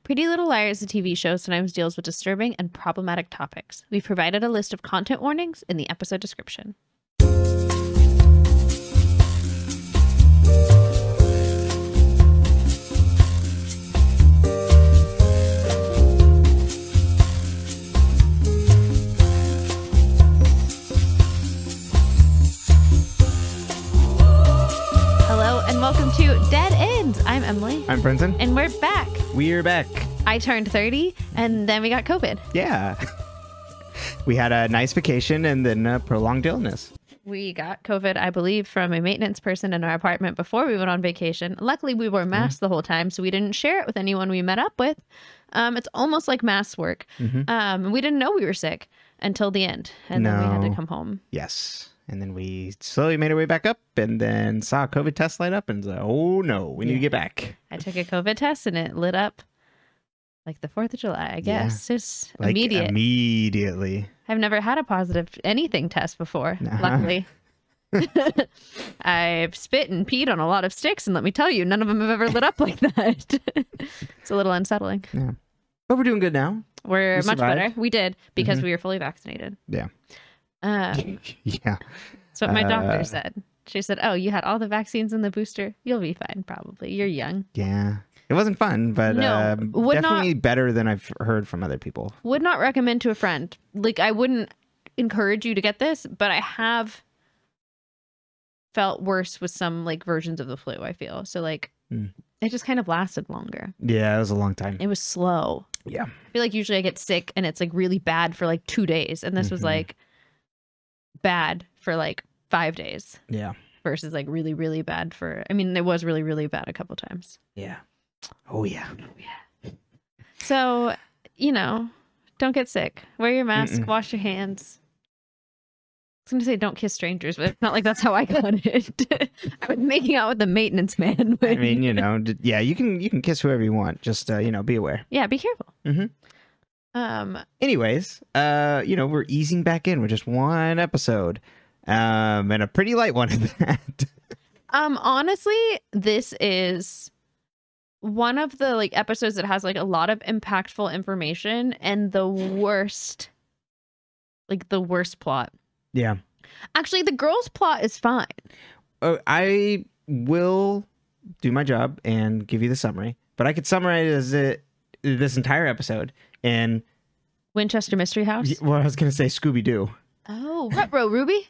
Pretty Little Liars, the TV show, sometimes deals with disturbing and problematic topics. We've provided a list of content warnings in the episode description. Welcome to Dead Ends. I'm Emily. I'm Brenton. And we're back. We're back. I turned 30 and then we got COVID. Yeah. We had a nice vacation and then a prolonged illness. We got COVID, I believe, from a maintenance person in our apartment before we went on vacation. Luckily, we wore masks the whole time, so we didn't share it with anyone we met up with. It's almost like mask work. We didn't know we were sick until the end, and then we had to come home. Yes. And then we slowly made our way back up and then saw a COVID test light up and said, oh no, we need to get back. I took a COVID test and it lit up like the 4th of July, I guess. Yeah. Just like immediately. I've never had a positive anything test before, luckily. I've spit and peed on a lot of sticks, and let me tell you, none of them have ever lit up like that. It's a little unsettling. Yeah. But we're doing good now. We're much better. We did, because we were fully vaccinated. Yeah. Yeah. That's what my doctor said. She said, oh, you had all the vaccines in the booster. You'll be fine, probably. You're young. Yeah. It wasn't fun, but definitely better than I've heard from other people. Would not recommend to a friend. Like, I wouldn't encourage you to get this, but I have felt worse with some, like, versions of the flu, I feel. So, like, it just kind of lasted longer. Yeah, it was a long time. It was slow. Yeah. I feel like usually I get sick and it's, like, really bad for, like, 2 days. And this was, like, bad for like 5 days. Yeah. Versus like really, really bad for, I mean, it was really, really bad a couple times. Yeah. Oh yeah. So, you know, don't get sick. Wear your mask, wash your hands. I was going to say don't kiss strangers, but it's not like that's how I got it. I was making out with the maintenance man. I mean, you know, yeah, you can kiss whoever you want. Just, you know, be aware. Yeah, be careful. Anyways, you know, we're easing back in with just one episode, and a pretty light one at that. Honestly, this is one of the like episodes that has like a lot of impactful information and the worst plot. Yeah. Actually, the girls' plot is fine. I will do my job and give you the summary, but I could summarize this entire episode in Winchester Mystery House. Well, I was gonna say Scooby-Doo. Oh, Ruh-roh, Ruby.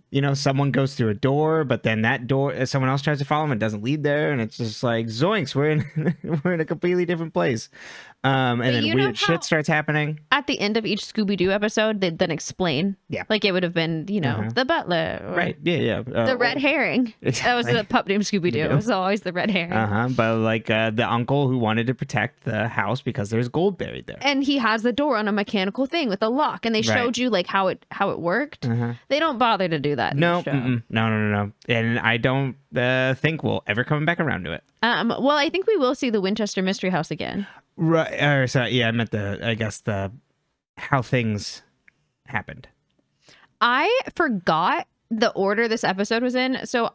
You know, someone goes through a door, but then that door, someone else tries to follow him and doesn't lead there, and it's just like zoinks, we're in a completely different place. And then weird shit starts happening. At the end of each Scooby-Doo episode, they'd then explain. Yeah. Like it would have been, you know, the butler. Right. Yeah. The red herring. That was the pup named Scooby-Doo. It was always the red herring. But like the uncle who wanted to protect the house because there's gold buried there. And he has the door on a mechanical thing with a lock, and they showed you like how it worked. They don't bother to do that. No. And I don't think we'll ever come back around to it. Well, I think we will see the Winchester Mystery House again. Right. Sorry. Yeah, I meant how things happened. I forgot the order this episode was in. So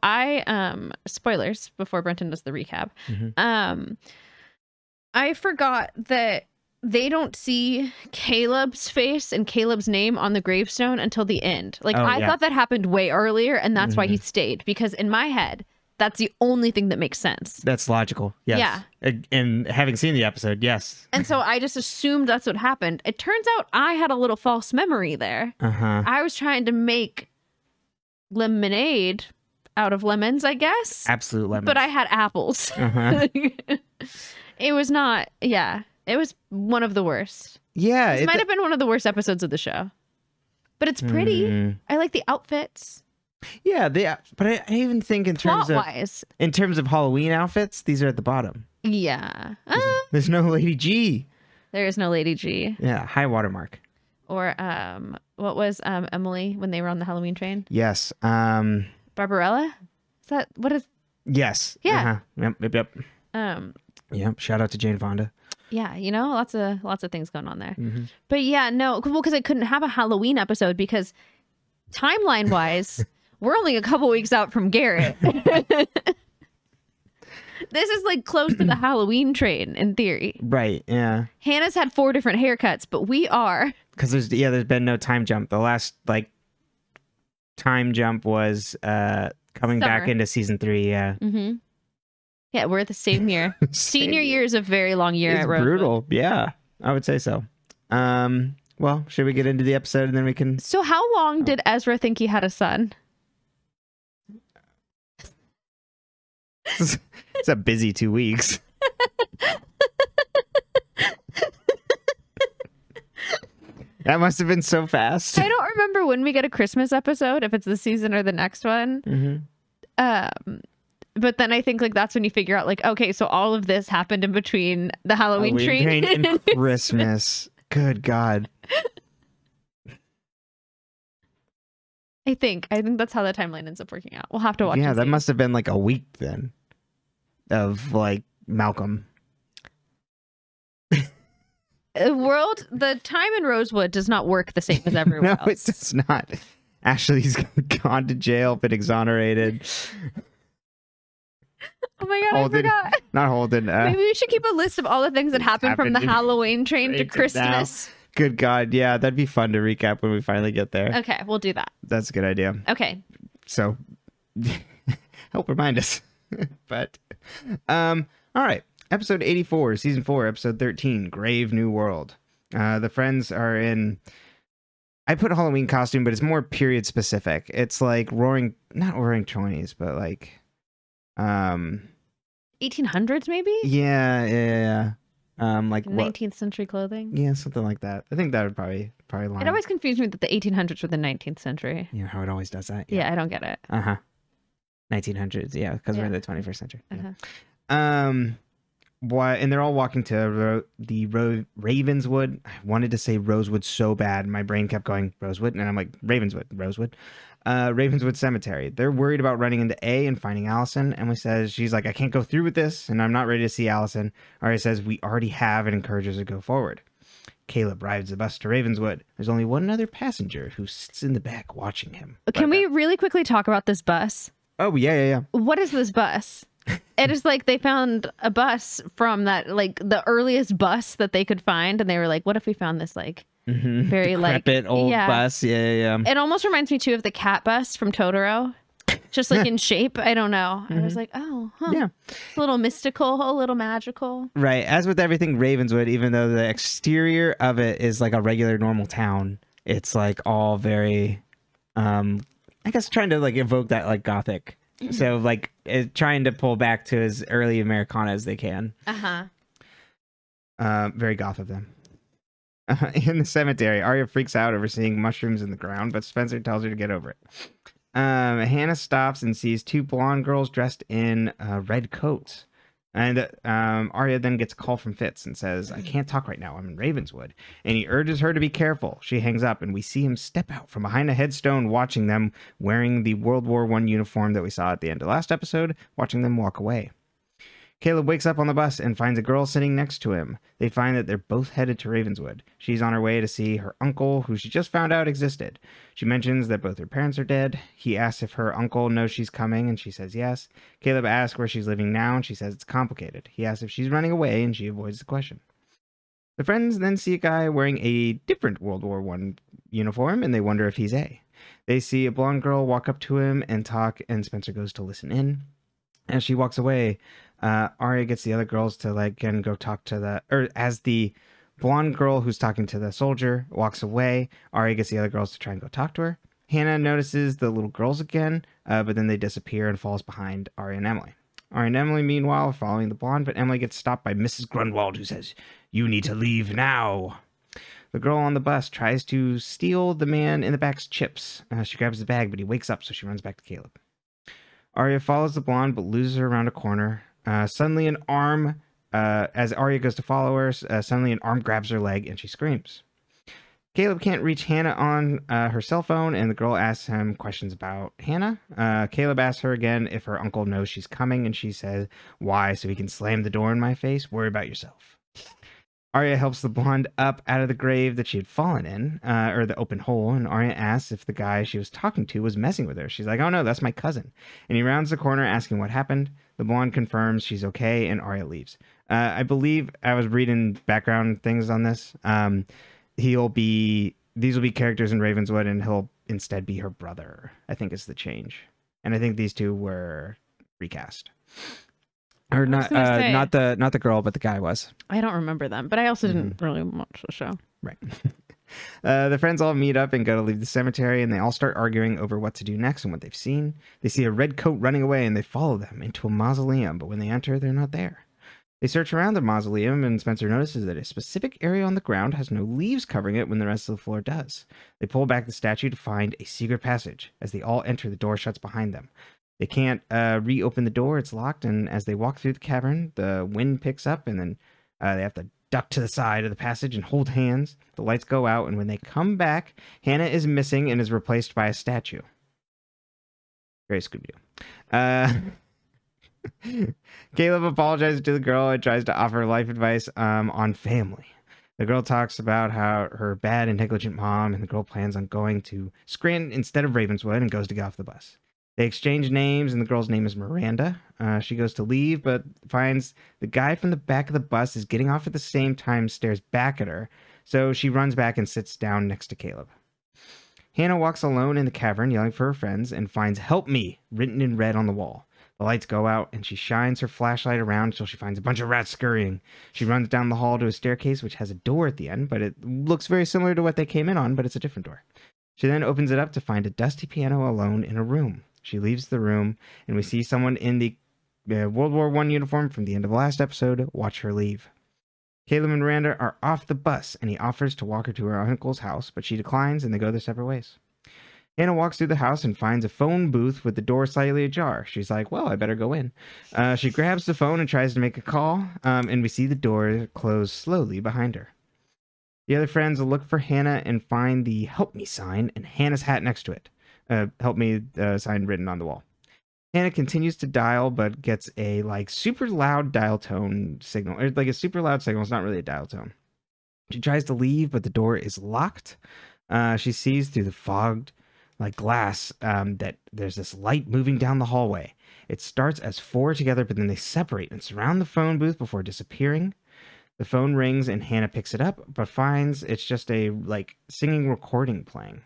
spoilers before Brenton does the recap. I forgot that they don't see Caleb's face and Caleb's name on the gravestone until the end. Like I thought that happened way earlier, and that's why he stayed, because in my head, that's the only thing that makes sense. That's logical. Yes. Yeah. And having seen the episode, yes. And so I just assumed that's what happened. It turns out I had a little false memory there. I was trying to make lemonade out of lemons, I guess. Absolute lemons. But I had apples. It was not, it was one of the worst. Yeah. It might have been one of the worst episodes of the show. But it's pretty. I like the outfits. Yeah, but I even think in terms of Halloween outfits, these are at the bottom. Yeah. There's no Lady G. There is no Lady G. Yeah, high watermark. Or what was Emily when they were on the Halloween train? Yes. Barbarella? Is that what is? Yes. Yeah. Yep. Yep. Shout out to Jane Fonda. Yeah, you know, lots of things going on there. But yeah, no, well, because I couldn't have a Halloween episode because timeline wise. We're only a couple weeks out from Garrett. This is like close to the Halloween train in theory. Right, yeah. Hannah's had 4 different haircuts, but we are. Because there's been no time jump. The last like time jump was coming back into season 3, yeah. Mm-hmm. Yeah, we're the same year. Senior year is a very long year at Ravenswood. Brutal, yeah. I would say so. Well, should we get into the episode and then we can... So how long did Ezra think he had a son? It's a busy 2 weeks. That must have been so fast. I don't remember when we get a Christmas episode, if it's the season or the next one. Mm-hmm. But then I think like that's when you figure out like, okay, so all of this happened in between the Halloween train and Christmas. Good God. I think that's how the timeline ends up working out. We'll have to watch. Yeah, that must have been like a week then of like Malcolm. The time in Rosewood does not work the same as everywhere else. No, it does not. Ashley's gone to jail, been exonerated. Oh my God, Holden, I forgot. Not Holden. Maybe we should keep a list of all the things that happened from the Halloween train to Christmas. Now. Good God. Yeah, that'd be fun to recap when we finally get there. Okay, we'll do that. That's a good idea. Okay. So, help remind us. But, all right. Episode 84, season 4, episode 13, Grave New World. The friends are in... I put Halloween costume, but it's more period specific. It's like not roaring 20s, but like... 1800s maybe? Yeah. Like 19th century clothing? Yeah, something like that. I think that would probably line. It always confused me that the 1800s were the 19th century. You know how it always does that? Yeah, I don't get it. 1900s, yeah, because we're in the 21st century. Uh-huh. Why? And they're all walking to the Ravenswood. I wanted to say Rosewood so bad. My brain kept going Rosewood, and I'm like Ravenswood, Rosewood. Ravenswood Cemetery. They're worried about running into A and finding Allison. Emily says she's like, I can't go through with this, and I'm not ready to see Allison. Arya says we already have and encourages her to go forward. Caleb rides the bus to Ravenswood. There's only one other passenger who sits in the back watching him. Can we really quickly talk about this bus? Oh, yeah. What is this bus? It is like they found a bus from that, like the earliest bus that they could find, and they were like, what if we found this like very decrepit, like old bus? Yeah. It almost reminds me too of the cat bus from Totoro, just like in shape. I don't know. I was like, oh, huh. Yeah, a little mystical, a little magical. Right. As with everything Ravenswood, even though the exterior of it is like a regular normal town, it's like all very, I guess, trying to like evoke that like Gothic. So like trying to pull back to as early Americana as they can. Very goth of them. In the cemetery, Arya freaks out over seeing mushrooms in the ground, but Spencer tells her to get over it. Hannah stops and sees 2 blonde girls dressed in red coats. And Arya then gets a call from Fitz and says, I can't talk right now. I'm in Ravenswood. And he urges her to be careful. She hangs up, and we see him step out from behind a headstone, watching them, wearing the World War I uniform that we saw at the end of last episode, watching them walk away. Caleb wakes up on the bus and finds a girl sitting next to him. They find that they're both headed to Ravenswood. She's on her way to see her uncle, who she just found out existed. She mentions that both her parents are dead. He asks if her uncle knows she's coming, and she says yes. Caleb asks where she's living now, and she says it's complicated. He asks if she's running away, and she avoids the question. The friends then see a guy wearing a different World War I uniform, and they wonder if he's A. They see a blonde girl walk up to him and talk, and Spencer goes to listen in. As she walks away, Arya gets the other girls to go talk to as the blonde girl who's talking to the soldier walks away, Arya gets the other girls to try and go talk to her. Hannah notices the little girls again, but then they disappear and falls behind Arya and Emily. Arya and Emily, meanwhile, are following the blonde, but Emily gets stopped by Mrs. Grunwald, who says, "You need to leave now." The girl on the bus tries to steal the man in the back's chips. She grabs the bag, but he wakes up, so she runs back to Caleb. Arya follows the blonde, but loses her around a corner. Suddenly an arm, as Arya goes to follow her, suddenly an arm grabs her leg and she screams. Caleb can't reach Hannah on her cell phone, and the girl asks him questions about Hannah. Caleb asks her again if her uncle knows she's coming, and she says, why, so he can slam the door in my face? Worry about yourself. Arya helps the blonde up out of the grave that she had fallen in, or the open hole, and Arya asks if the guy she was talking to was messing with her. She's like, oh no, that's my cousin. And he rounds the corner asking what happened. The blonde confirms she's okay, and Arya leaves. I believe I was reading background things on this. These will be characters in Ravenswood, and he'll instead be her brother, I think is the change. And I think these two were recast. Or not not the girl, but the guy was. I don't remember them, but I also didn't really watch the show. Right. The friends all meet up and go to leave the cemetery, and they all start arguing over what to do next and what they've seen. They see a red coat running away, and they follow them into a mausoleum, but when they enter, they're not there. They search around the mausoleum, and Spencer notices that a specific area on the ground has no leaves covering it when the rest of the floor does. They pull back the statue to find a secret passage. As they all enter, the door shuts behind them. They can't reopen the door, it's locked, and as they walk through the cavern, the wind picks up, and then they have to duck to the side of the passage and hold hands. The lights go out, and when they come back, Hannah is missing and is replaced by a statue. Very Scooby-Doo. Caleb apologizes to the girl and tries to offer life advice on family. The girl talks about how her bad and negligent mom, and the girl plans on going to Scranton instead of Ravenswood and goes to get off the bus. They exchange names, and the girl's name is Miranda. She goes to leave, but finds the guy from the back of the bus is getting off at the same time, stares back at her, so she runs back and sits down next to Caleb. Hannah walks alone in the cavern, yelling for her friends, and finds "Help me" written in red on the wall. The lights go out, and she shines her flashlight around until she finds a bunch of rats scurrying. She runs down the hall to a staircase, which has a door at the end, but it looks very similar to what they came in on, but it's a different door. She then opens it up to find a dusty piano alone in a room. She leaves the room, and we see someone in the World War I uniform from the end of the last episode watch her leave. Caleb and Miranda are off the bus, and he offers to walk her to her uncle's house, but she declines, and they go their separate ways. Hannah walks through the house and finds a phone booth with the door slightly ajar. She's like, well, I better go in. She grabs the phone and tries to make a call, and we see the door close slowly behind her. The other friends look for Hannah and find the "Help Me" sign and Hannah's hat next to it. "Help Me" sign written on the wall. Hannah continues to dial, but gets a super loud dial tone signal. Or a super loud signal. It's not really a dial tone. She tries to leave, but the door is locked. She sees through the fogged glass that there's this light moving down the hallway. It starts as four together, but then they separate and surround the phone booth before disappearing. The phone rings, and Hannah picks it up, but finds it's just a singing recording playing.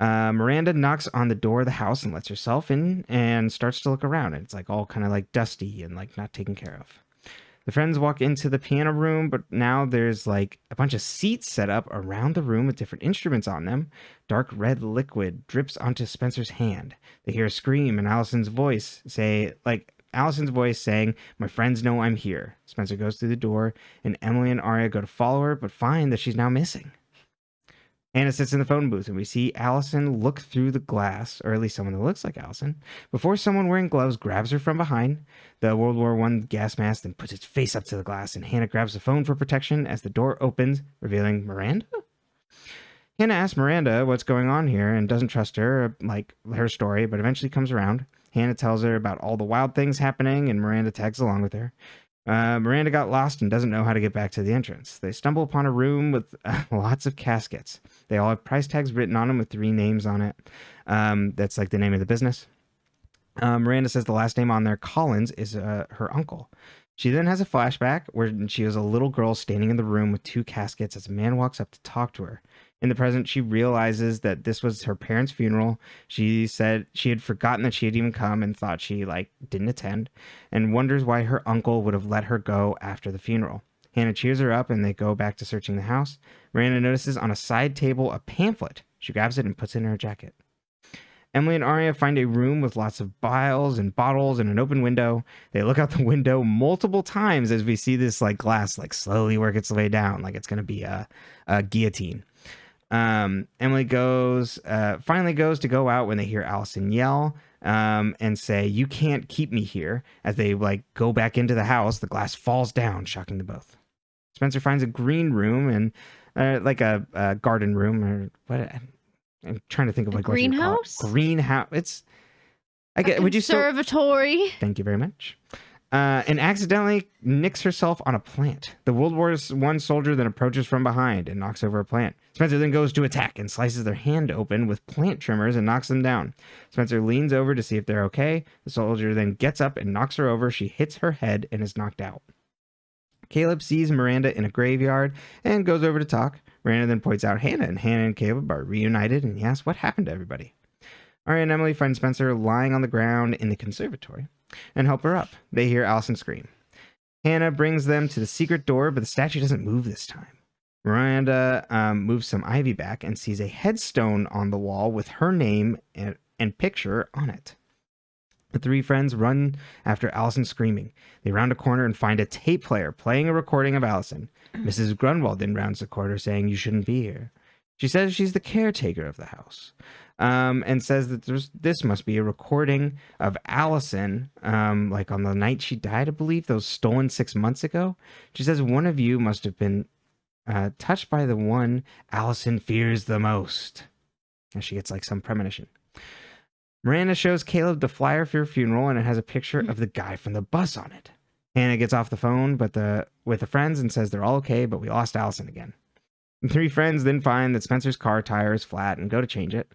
Miranda knocks on the door of the house and lets herself in and starts to look around. And it's all kind of dusty and not taken care of. The friends walk into the piano room, but now there's a bunch of seats set up around the room with different instruments on them. Dark red liquid drips onto Spencer's hand. They hear a scream and Allison's voice saying, "My friends know I'm here." Spencer goes through the door, and Emily and Arya go to follow her, but find that she's now missing. Hannah sits in the phone booth, and we see Allison look through the glass, or at least someone that looks like Allison, before someone wearing gloves grabs her from behind the World War I gas mask and puts its face up to the glass, and Hannah grabs the phone for protection as the door opens, revealing Miranda? Hannah asks Miranda what's going on here and doesn't trust her, her story, but eventually comes around. Hannah tells her about all the wild things happening, and Miranda tags along with her. Miranda got lost and doesn't know how to get back to the entrance. They stumble upon a room with lots of caskets. They all have price tags written on them with 3 names on it. That's the name of the business. Miranda says the last name on there, Collins, is her uncle. She then has a flashback where she was a little girl standing in the room with 2 caskets as a man walks up to talk to her. In the present, she realizes that this was her parents' funeral. She said she had forgotten that she had even come and thought she didn't attend, and wonders why her uncle would have let her go after the funeral. Hannah cheers her up, and they go back to searching the house. Miranda notices on a side table a pamphlet. She grabs it and puts it in her jacket. Emily and Arya find a room with lots of vials and bottles and an open window. They look out the window multiple times as we see this glass slowly work its way down, it's going to be a guillotine. Emily finally goes to go out when they hear Allison yell and say, "You can't keep me here." As they go back into the house, the glass falls down, shocking them both. Spencer finds a green room and a garden room, or what? I'm trying to think of greenhouse. Greenhouse. It's would you conservatory. Thank you very much. and accidentally nicks herself on a plant. The World War I soldier then approaches from behind and knocks over a plant. Spencer then goes to attack and slices their hand open with plant trimmers and knocks them down. Spencer leans over to see if they're okay. The soldier then gets up and knocks her over. She hits her head and is knocked out. Caleb sees Miranda in a graveyard and goes over to talk. Miranda then points out Hannah, and Hannah and Caleb are reunited, and he asks what happened to everybody. Arya and Emily find Spencer lying on the ground in the conservatory and help her up. They hear Allison scream. Hannah brings them to the secret door, but the statue doesn't move this time. Miranda moves some ivy back and sees a headstone on the wall with her name and picture on it. The three friends run after Allison screaming. They round a corner and find a tape player playing a recording of Allison. Mrs. Grunwald then rounds the corner saying, "You shouldn't be here." She says she's the caretaker of the house, and says that this must be a recording of Allison, like on the night she died, I believe, that was stolen 6 months ago. She says one of you must have been touched by the one Allison fears the most. And she gets like some premonition. Miranda shows Caleb the flyer for her funeral, and it has a picture of the guy from the bus on it. Hannah gets off the phone with the friends and says they're all okay, but we lost Allison again. The three friends then find that Spencer's car tire is flat and go to change it.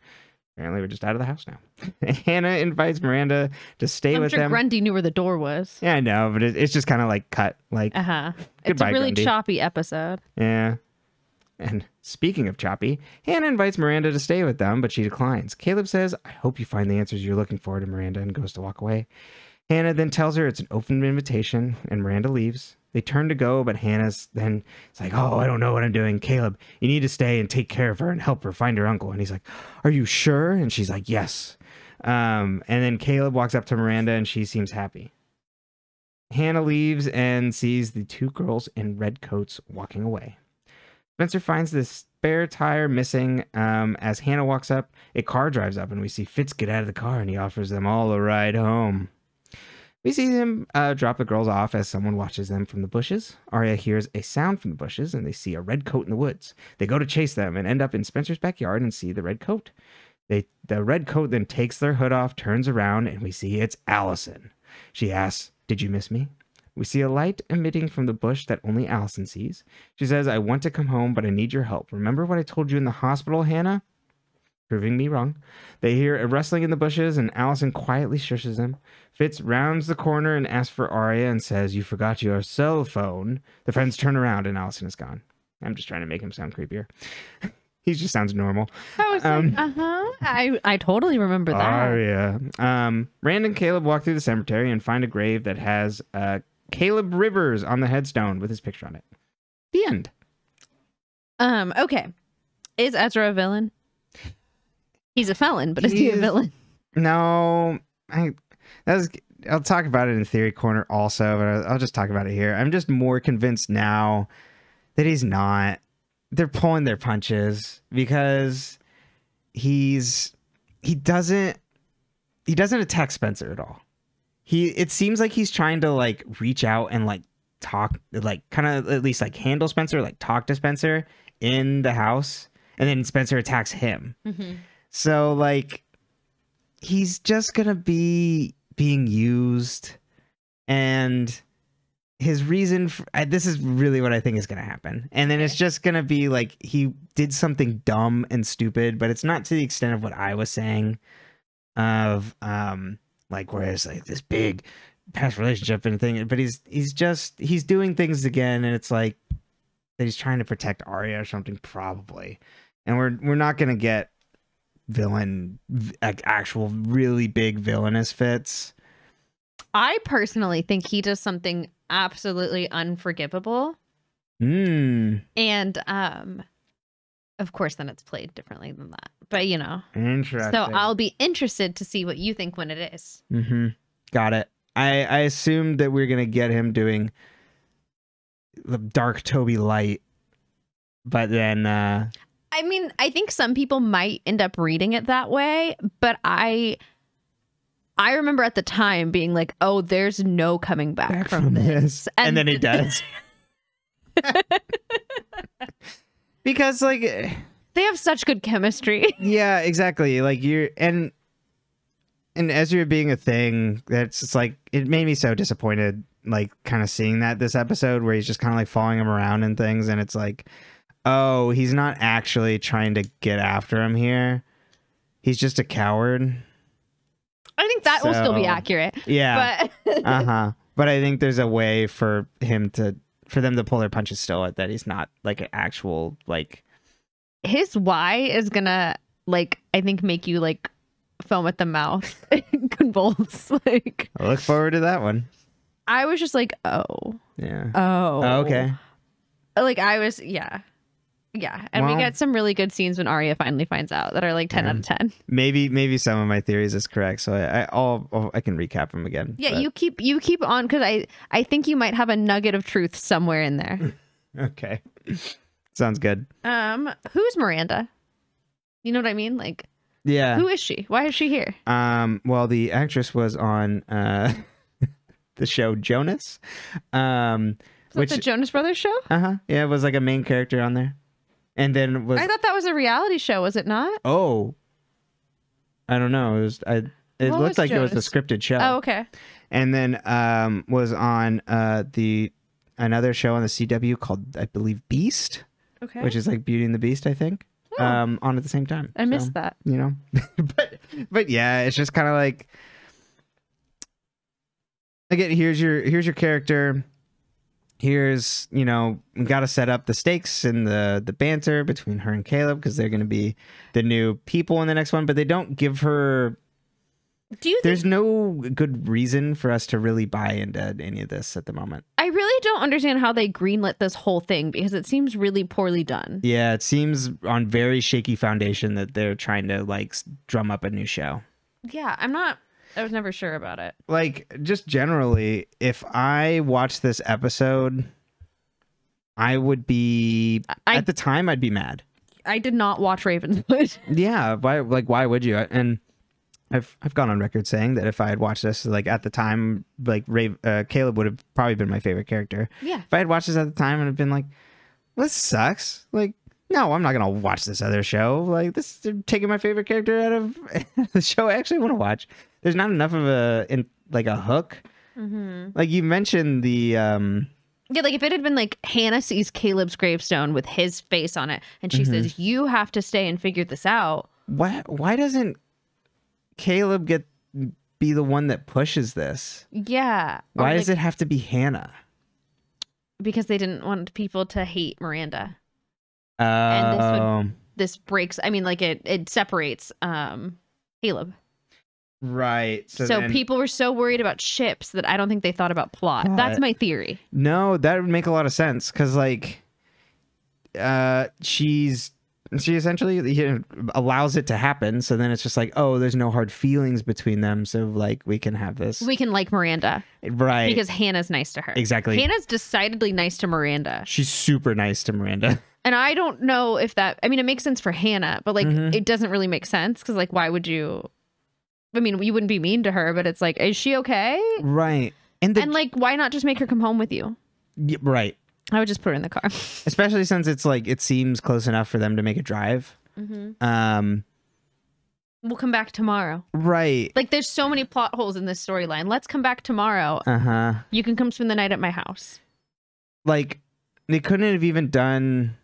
Apparently, we're just out of the house now. Hannah invites Miranda to stay with them. I'm sure Grundy knew where the door was. Yeah, I know, but it's just kind of like cut. Like, It's a really Grundy. choppy episode. Yeah. And speaking of choppy, Hannah invites Miranda to stay with them, but she declines. Caleb says, "I hope you find the answers you're looking for," to Miranda, and goes to walk away. Hannah then tells her it's an open invitation, and Miranda leaves. They turn to go, but Hannah's then it's like, "Oh, I don't know what I'm doing. Caleb, you need to stay and take care of her and help her find her uncle." And he's like, "Are you sure?" And she's like, "Yes." And then Caleb walks up to Miranda, and she seems happy. Hannah leaves and sees the two girls in red coats walking away. Spencer finds this spare tire missing. As Hannah walks up, a car drives up, and we see Fitz get out of the car, and he offers them all a ride home. We see him drop the girls off as someone watches them from the bushes. Arya hears a sound from the bushes, and they see a red coat in the woods. They go to chase them and end up in Spencer's backyard and see the red coat. The red coat then takes their hood off, turns around, and we see it's Allison. She asks, "Did you miss me?" We see a light emitting from the bush that only Allison sees. She says, "I want to come home, but I need your help. Remember what I told you in the hospital, Hannah?" Proving me wrong. They hear a rustling in the bushes, and Allison quietly shushes them. Fitz rounds the corner and asks for Arya and says, "You forgot your cell phone." The friends turn around, and Allison is gone. I'm just trying to make him sound creepier. He just sounds normal. I was like, I totally remember that. Arya. Rand and Caleb walk through the cemetery and find a grave that has Caleb Rivers on the headstone with his picture on it. The end. Okay. Is Ezra a villain? He's a felon, but is he a villain? No. I'll talk about it in Theory Corner also, but I'll just talk about it here. I'm just more convinced now that he's not. They're pulling their punches because he doesn't attack Spencer at all. It seems like he's trying to like reach out and like talk, like kind of at least like handle Spencer, like talk to Spencer in the house, and then Spencer attacks him. Mm-hmm. So like he's just gonna be being used, and his reason for this is really what I think is gonna happen. And then it's just gonna be like he did something dumb and stupid, but it's not to the extent of what I was saying of like where it's like this big past relationship and thing, but he's doing things again, and it's like that he's trying to protect Arya or something probably, and we're not gonna get villain, like actual really big villainous Fitz. I personally think he does something absolutely unforgivable. And of course then it's played differently than that, but you know, interesting. So I'll be interested to see what you think when it is. Got it. I assumed that we're gonna get him doing the Dark Toby Light, but then I mean, I think some people might end up reading it that way, but I remember at the time being like, "Oh, there's no coming back from this," and then it does. Because like they have such good chemistry. Yeah, exactly. Like and Ezra being a thing, that's just like, it made me so disappointed, like kind of seeing that this episode where he's just kind of like following him around and things, and it's like, oh, he's not actually trying to get after him here. He's just a coward. I think that will still be accurate. Yeah. But But I think there's a way for them to pull their punches still, that he's not like an actual, like, his why is gonna, like, I think make you like foam at the mouth and convulse. Like, I look forward to that one. I was just like, oh. Yeah. Oh. Okay. Like, I was, yeah. Yeah. And we get some really good scenes when Arya finally finds out that are like 10 out of 10. Maybe some of my theories is correct, so I can recap them again. Yeah, but... you keep on, because I think you might have a nugget of truth somewhere in there. Okay. Sounds good. Who's Miranda? You know what I mean? Like, yeah. Who is she? Why is she here? Well, the actress was on the show Jonas. Which the Jonas Brothers show? Yeah, it was like a main character on there. And then I thought that was a reality show, was it not? Oh. I don't know. It looked like Jonas? It was a scripted show. Oh, okay. And then was on another show on the CW called, I believe, Beast. Okay. Which is like Beauty and the Beast, I think. Oh. On at the same time. I missed that. You know. but yeah, it's just kind of like, again, here's your character. Here's, we got to set up the stakes and the banter between her and Caleb, because they're going to be the new people in the next one, but they don't give her... There's no good reason for us to really buy into any of this at the moment. I really don't understand how they greenlit this whole thing, because it seems really poorly done. Yeah, it seems on very shaky foundation that they're trying to, like, drum up a new show. Yeah, I was never sure about it. Like, just generally, if I watched this episode, I would be... at the time, I'd be mad. I did not watch Ravenswood. Yeah, why would you? And I've gone on record saying that if I had watched this, like, at the time, like, Caleb would have probably been my favorite character. Yeah. If I had watched this at the time and have been like, well, this sucks. Like, no, I'm not going to watch this other show. Like, they're taking my favorite character out of the show I actually want to watch. There's not enough of a hook. Mm-hmm. Like, you mentioned the... Yeah, like, if it had been, like, Hannah sees Caleb's gravestone with his face on it, and she says, you have to stay and figure this out. Why doesn't Caleb be the one that pushes this? Yeah. Why does it have to be Hannah? Because they didn't want people to hate Miranda. Oh. And this breaks, I mean, like, it separates Caleb. Right. So people were so worried about ships that I don't think they thought about plot. That's my theory. No, that would make a lot of sense, because, like, she essentially allows it to happen. So then it's just like, oh, there's no hard feelings between them. So, like, we can have this. We can like Miranda. Right. Because Hannah's nice to her. Exactly. Hannah's decidedly nice to Miranda. She's super nice to Miranda. And I don't know if that, I mean, it makes sense for Hannah, but, like, it doesn't really make sense, because, like, why would you... I mean, you wouldn't be mean to her, but it's like, is she okay? Right. And like, why not just make her come home with you? Yeah, right. I would just put her in the car. Especially since it's like, it seems close enough for them to make a drive. Mm-hmm. We'll come back tomorrow. Right. Like, there's so many plot holes in this storyline. Let's come back tomorrow. You can come spend the night at my house. Like, they couldn't have even done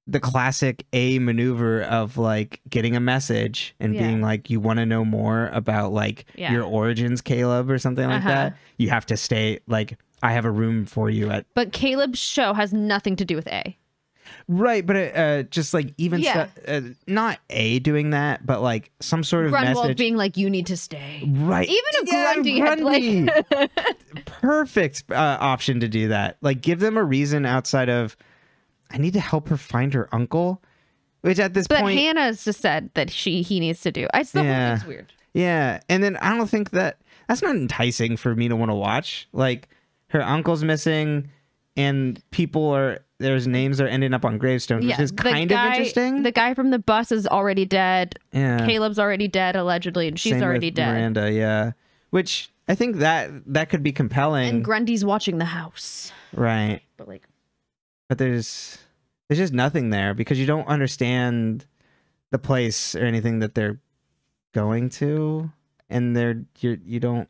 the classic A maneuver of, like, getting a message and being like, you want to know more about, like, your origins, Caleb, or something like that. You have to stay, like, I have a room for you at... But Caleb's show has nothing to do with A. Right, but just, like, even not A doing that, but, like, some sort of Grunwald message being like, you need to stay. Right. Even if Grundy had, like... Perfect option to do that. Like, give them a reason outside of, I need to help her find her uncle, which at this point... But Hannah's just said that he needs to do. I still think it's weird. Yeah, and then I don't think that's not enticing for me to want to watch. Like, her uncle's missing, and there's names are ending up on gravestones, which is kind of interesting. The guy from the bus is already dead. Yeah. Caleb's already dead, allegedly, and she's already dead. Miranda, yeah. Which, I think that could be compelling. And Grundy's watching the house. Right. But there's just nothing there, because you don't understand the place or anything that they're going to. and you don't.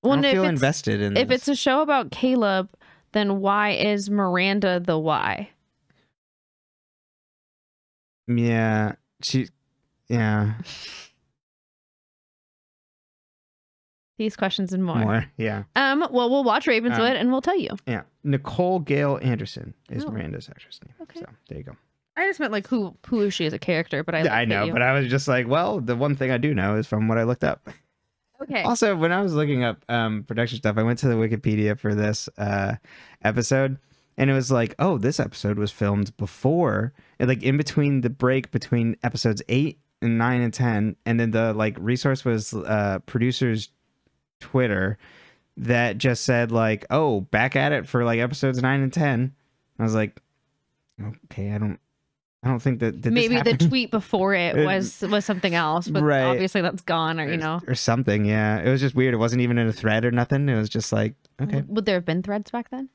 I Well, don't feel invested in this. If it's a show about Caleb, then why is Miranda the why? Yeah, yeah. These questions and more. More, yeah. Well, we'll watch Ravenswood and we'll tell you. Yeah. Nicole Gail Anderson is Miranda's actress name. Okay. So there you go. I just meant like who is she as a character, but I know, but I was just like, well, the one thing I do know is from what I looked up. Okay. Also, when I was looking up production stuff, I went to the Wikipedia for this episode, and it was like, oh, this episode was filmed before, and like in between the break between episodes 8 and 9 and 10, and then the like resource was producers Twitter that just said like, oh, back at it for like episodes 9 and 10. I was like, okay, I don't think that maybe the tweet before it was something else, but right. Obviously that's gone, or something. Yeah, it was just weird. It wasn't even in a thread or nothing. It was just like, okay. Would there have been threads back then?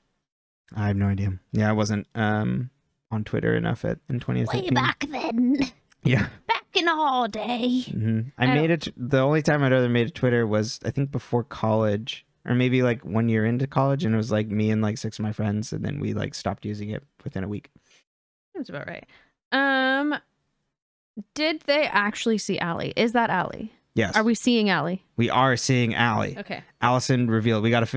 I have no idea. Yeah, I wasn't on Twitter enough in 2015. Way back then. Yeah. Back in all day. Mm-hmm. I made it. The only time I'd ever made a Twitter was I think before college, or maybe like 1 year into college, and it was like me and like 6 of my friends, and then we like stopped using it within a week. That's about right. Did they actually see Allie? Is that Allie? Yes. Are we seeing Allie? We are seeing Allie. Okay. Allison revealed. We got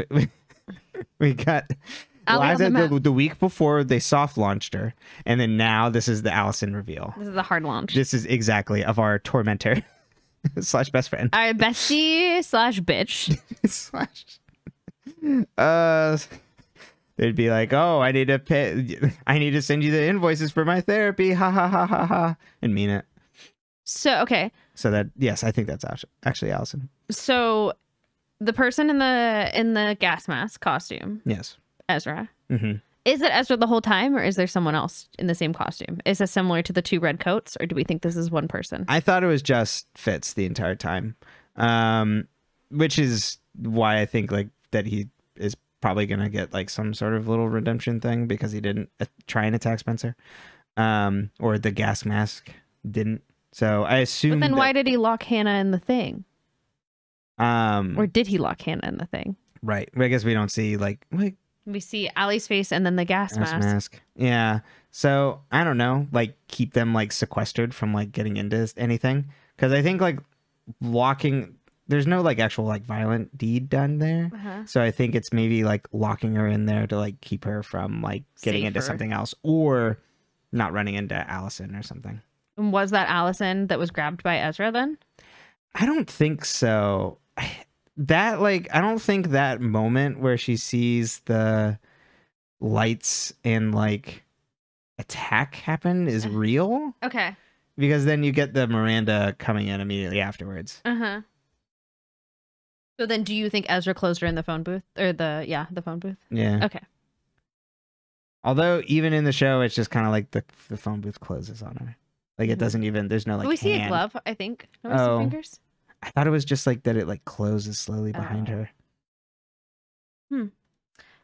Allie the week before they soft launched her, and then now this is the Allison reveal. This is the hard launch. This is exactly of our tormentor / best friend. Our bestie / bitch. They'd be like, oh, I need to send you the invoices for my therapy. Ha ha ha ha ha. And mean it. So, okay. So that, yes, I think that's actually Allison. So the person in the gas mask costume. Yes. Ezra. Mm-hmm. Is it Ezra the whole time, or is there someone else in the same costume? Is it similar to the 2 red coats, or do we think this is one person? I thought it was just Fitz the entire time. Which is why I think like that he is probably gonna get like some sort of little redemption thing because he didn't try and attack Spencer, or the gas mask didn't. So I assume. But then why did he lock Hannah in the thing? Or did he lock Hannah in the thing? Right. I guess we don't see like we see Allie's face and then the gas mask. Yeah. So I don't know. Like keep them like sequestered from like getting into anything, because I think like locking. There's no like actual like violent deed done there. So I think it's maybe like locking her in there to like keep her from like getting into something else, or not running into Allison or something. And was that Allison that was grabbed by Ezra then? I don't think so. That like, I don't think that moment where she sees the lights and like attack happen is real. Okay. Because then you get the Miranda coming in immediately afterwards. Uh-huh. So then do you think Ezra closed her in the phone booth? Or the phone booth? Yeah. Okay. Although even in the show, it's just kind of like the phone booth closes on her. Like it doesn't even, there's no like we see hand. a glove, I think. Do we see fingers? I thought it was just like that it like closes slowly behind her.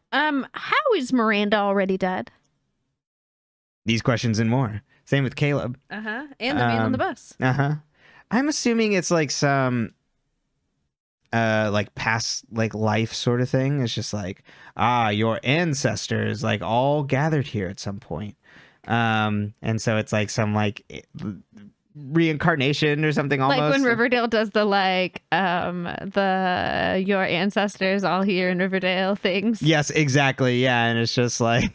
How is Miranda already dead? These questions and more. Same with Caleb. Uh-huh. And the man on the bus. Uh-huh. I'm assuming it's like some like past like life sort of thing. It's just like, your ancestors like all gathered here at some point. And so it's like some like reincarnation or something almost. Like when Riverdale does the like your ancestors all here in Riverdale things. Yes, exactly. Yeah, and it's just like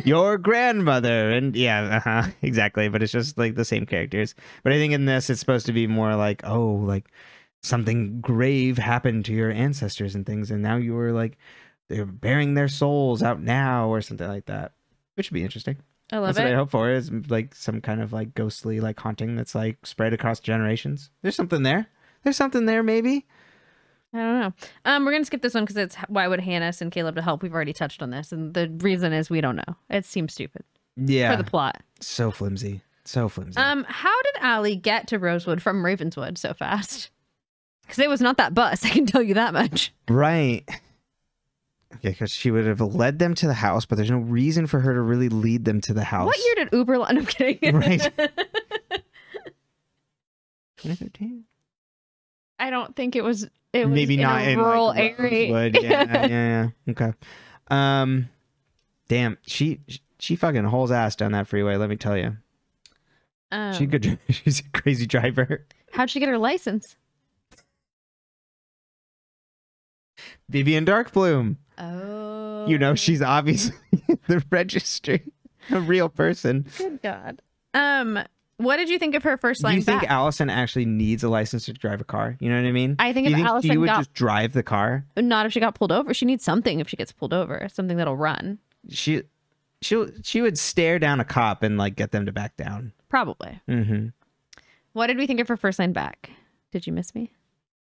your grandmother and exactly, but it's just like the same characters. But I think in this it's supposed to be more like, oh, like something grave happened to your ancestors and things, and now you were like they're bearing their souls out now or something like that, which would be interesting. I love That's it. what I hope for, is like some kind of like ghostly like haunting that's like spread across generations. There's something there. There's something there, maybe. I don't know. We're gonna skip this one because it's why would Hannah send Caleb to help? We've already touched on this, and the reason is we don't know. It seems stupid. Yeah. For the plot. So flimsy. So flimsy. How did Allie get to Rosewood from Ravenswood so fast? Because it was not that bus, I can tell you that much. Right. Okay, because she would have led them to the house, but there's no reason for her to really lead them to the house. What year did Uber? I'm kidding. Right. 2013. I don't think it was. It was maybe in not a in rural like, area. Rosewood. Yeah. Okay. Damn, she fucking hauls ass down that freeway. Let me tell you, she's a crazy driver. How'd she get her license? Vivian Darkbloom. Oh. You know, she's obviously the registry, a real person. Good God. What did you think of her first line Do you think back? Allison actually needs a license to drive a car? You know what I mean? I think if Allison she would just drive the car. Not if she got pulled over. She needs something if she gets pulled over. Something that'll run. She would stare down a cop and like get them to back down. Probably. Mm-hmm. What did we think of her first line back? Did you miss me?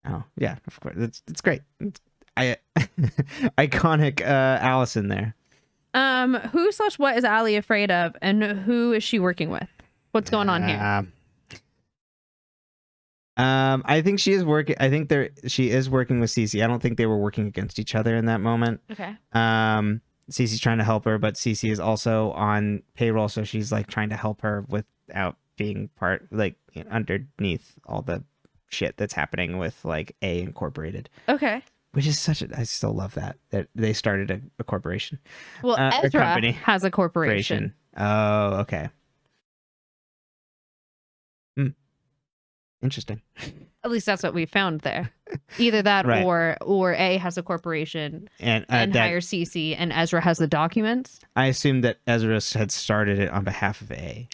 Oh yeah, of course. It's great. Iconic Allison there. Who/what is Allie afraid of, and who is she working with? What's going on here? I think she is working. I think she is working with Cece. I don't think they were working against each other in that moment. Okay. Cece's trying to help her, but Cece is also on payroll, so she's like trying to help her without being underneath all the shit that's happening with like A Incorporated. Okay. Which is I still love that they started a corporation. Well, Ezra has a corporation. Oh, okay. Interesting. At least that's what we found there. Either that Right. or A has a corporation and hires Cece, and Ezra has the documents. I assumed that Ezra had started it on behalf of A.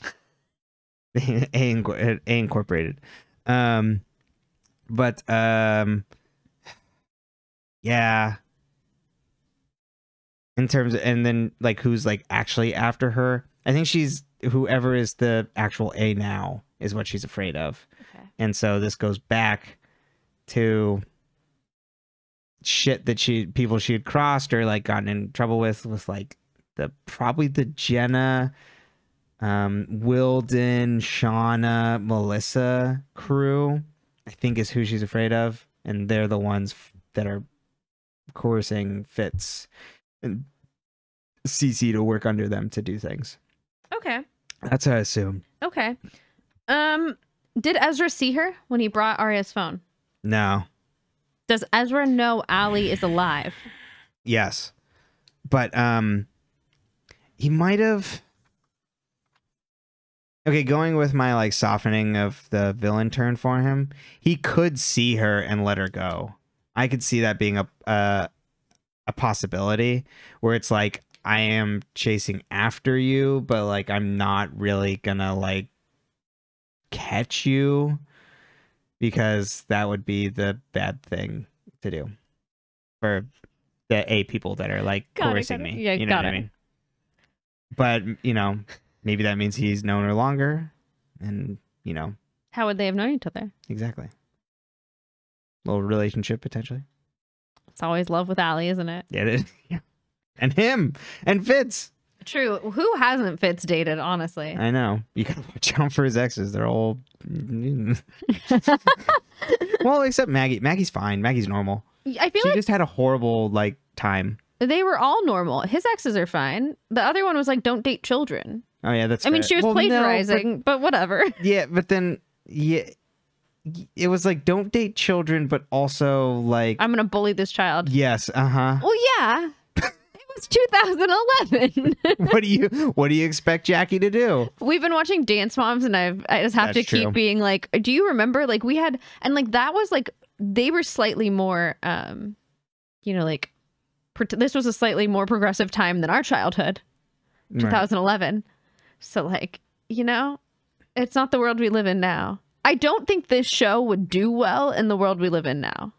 A Incorporated. Yeah. In terms of, and then like who's like actually after her? I think she's whoever is the actual A now is what she's afraid of. Okay. And so this goes back to shit that people she had crossed or like gotten in trouble with like probably the Jenna, Wilden, Shauna, Melissa crew, I think is who she's afraid of. And they're the ones that are coercing Fitz and Cece to work under them to do things. Okay. That's what I assume. Okay. Did Ezra see her when he brought Arya's phone? No. Does Ezra know Allie is alive? Yes. But he might have. Okay, going with my like softening of the villain turn for him, he could see her and let her go. I could see that being a possibility where it's like I am chasing after you, but like I'm not really gonna like catch you because that would be the bad thing to do for the A people that are like coercing me. Yeah, you know what I mean? But you know, maybe that means he's known her longer, and you know, how would they have known each other? Exactly. Little relationship potentially. It's always love with Allie, isn't it? Yeah, it is. Yeah. And him and Fitz. True. Who hasn't Fitz dated, honestly? I know. You gotta watch out for his exes. They're all well, except Maggie. Maggie's fine. Maggie's normal. I feel she like just had a horrible like time. They were all normal. His exes are fine. The other one was like, don't date children. Oh yeah, that's I mean, fair. she was plagiarizing, no, but whatever. Yeah, but then it was like don't date children, but also like I'm gonna bully this child. Yes, uh-huh. Well, yeah. It was 2011. What do you expect Jackie to do? We've been watching Dance Moms, and I just have to keep being like, do you remember like we had, and like that was like they were slightly more like this was a slightly more progressive time than our childhood, 2011. Right. So like, you know, it's not the world we live in now. I don't think this show would do well in the world we live in now.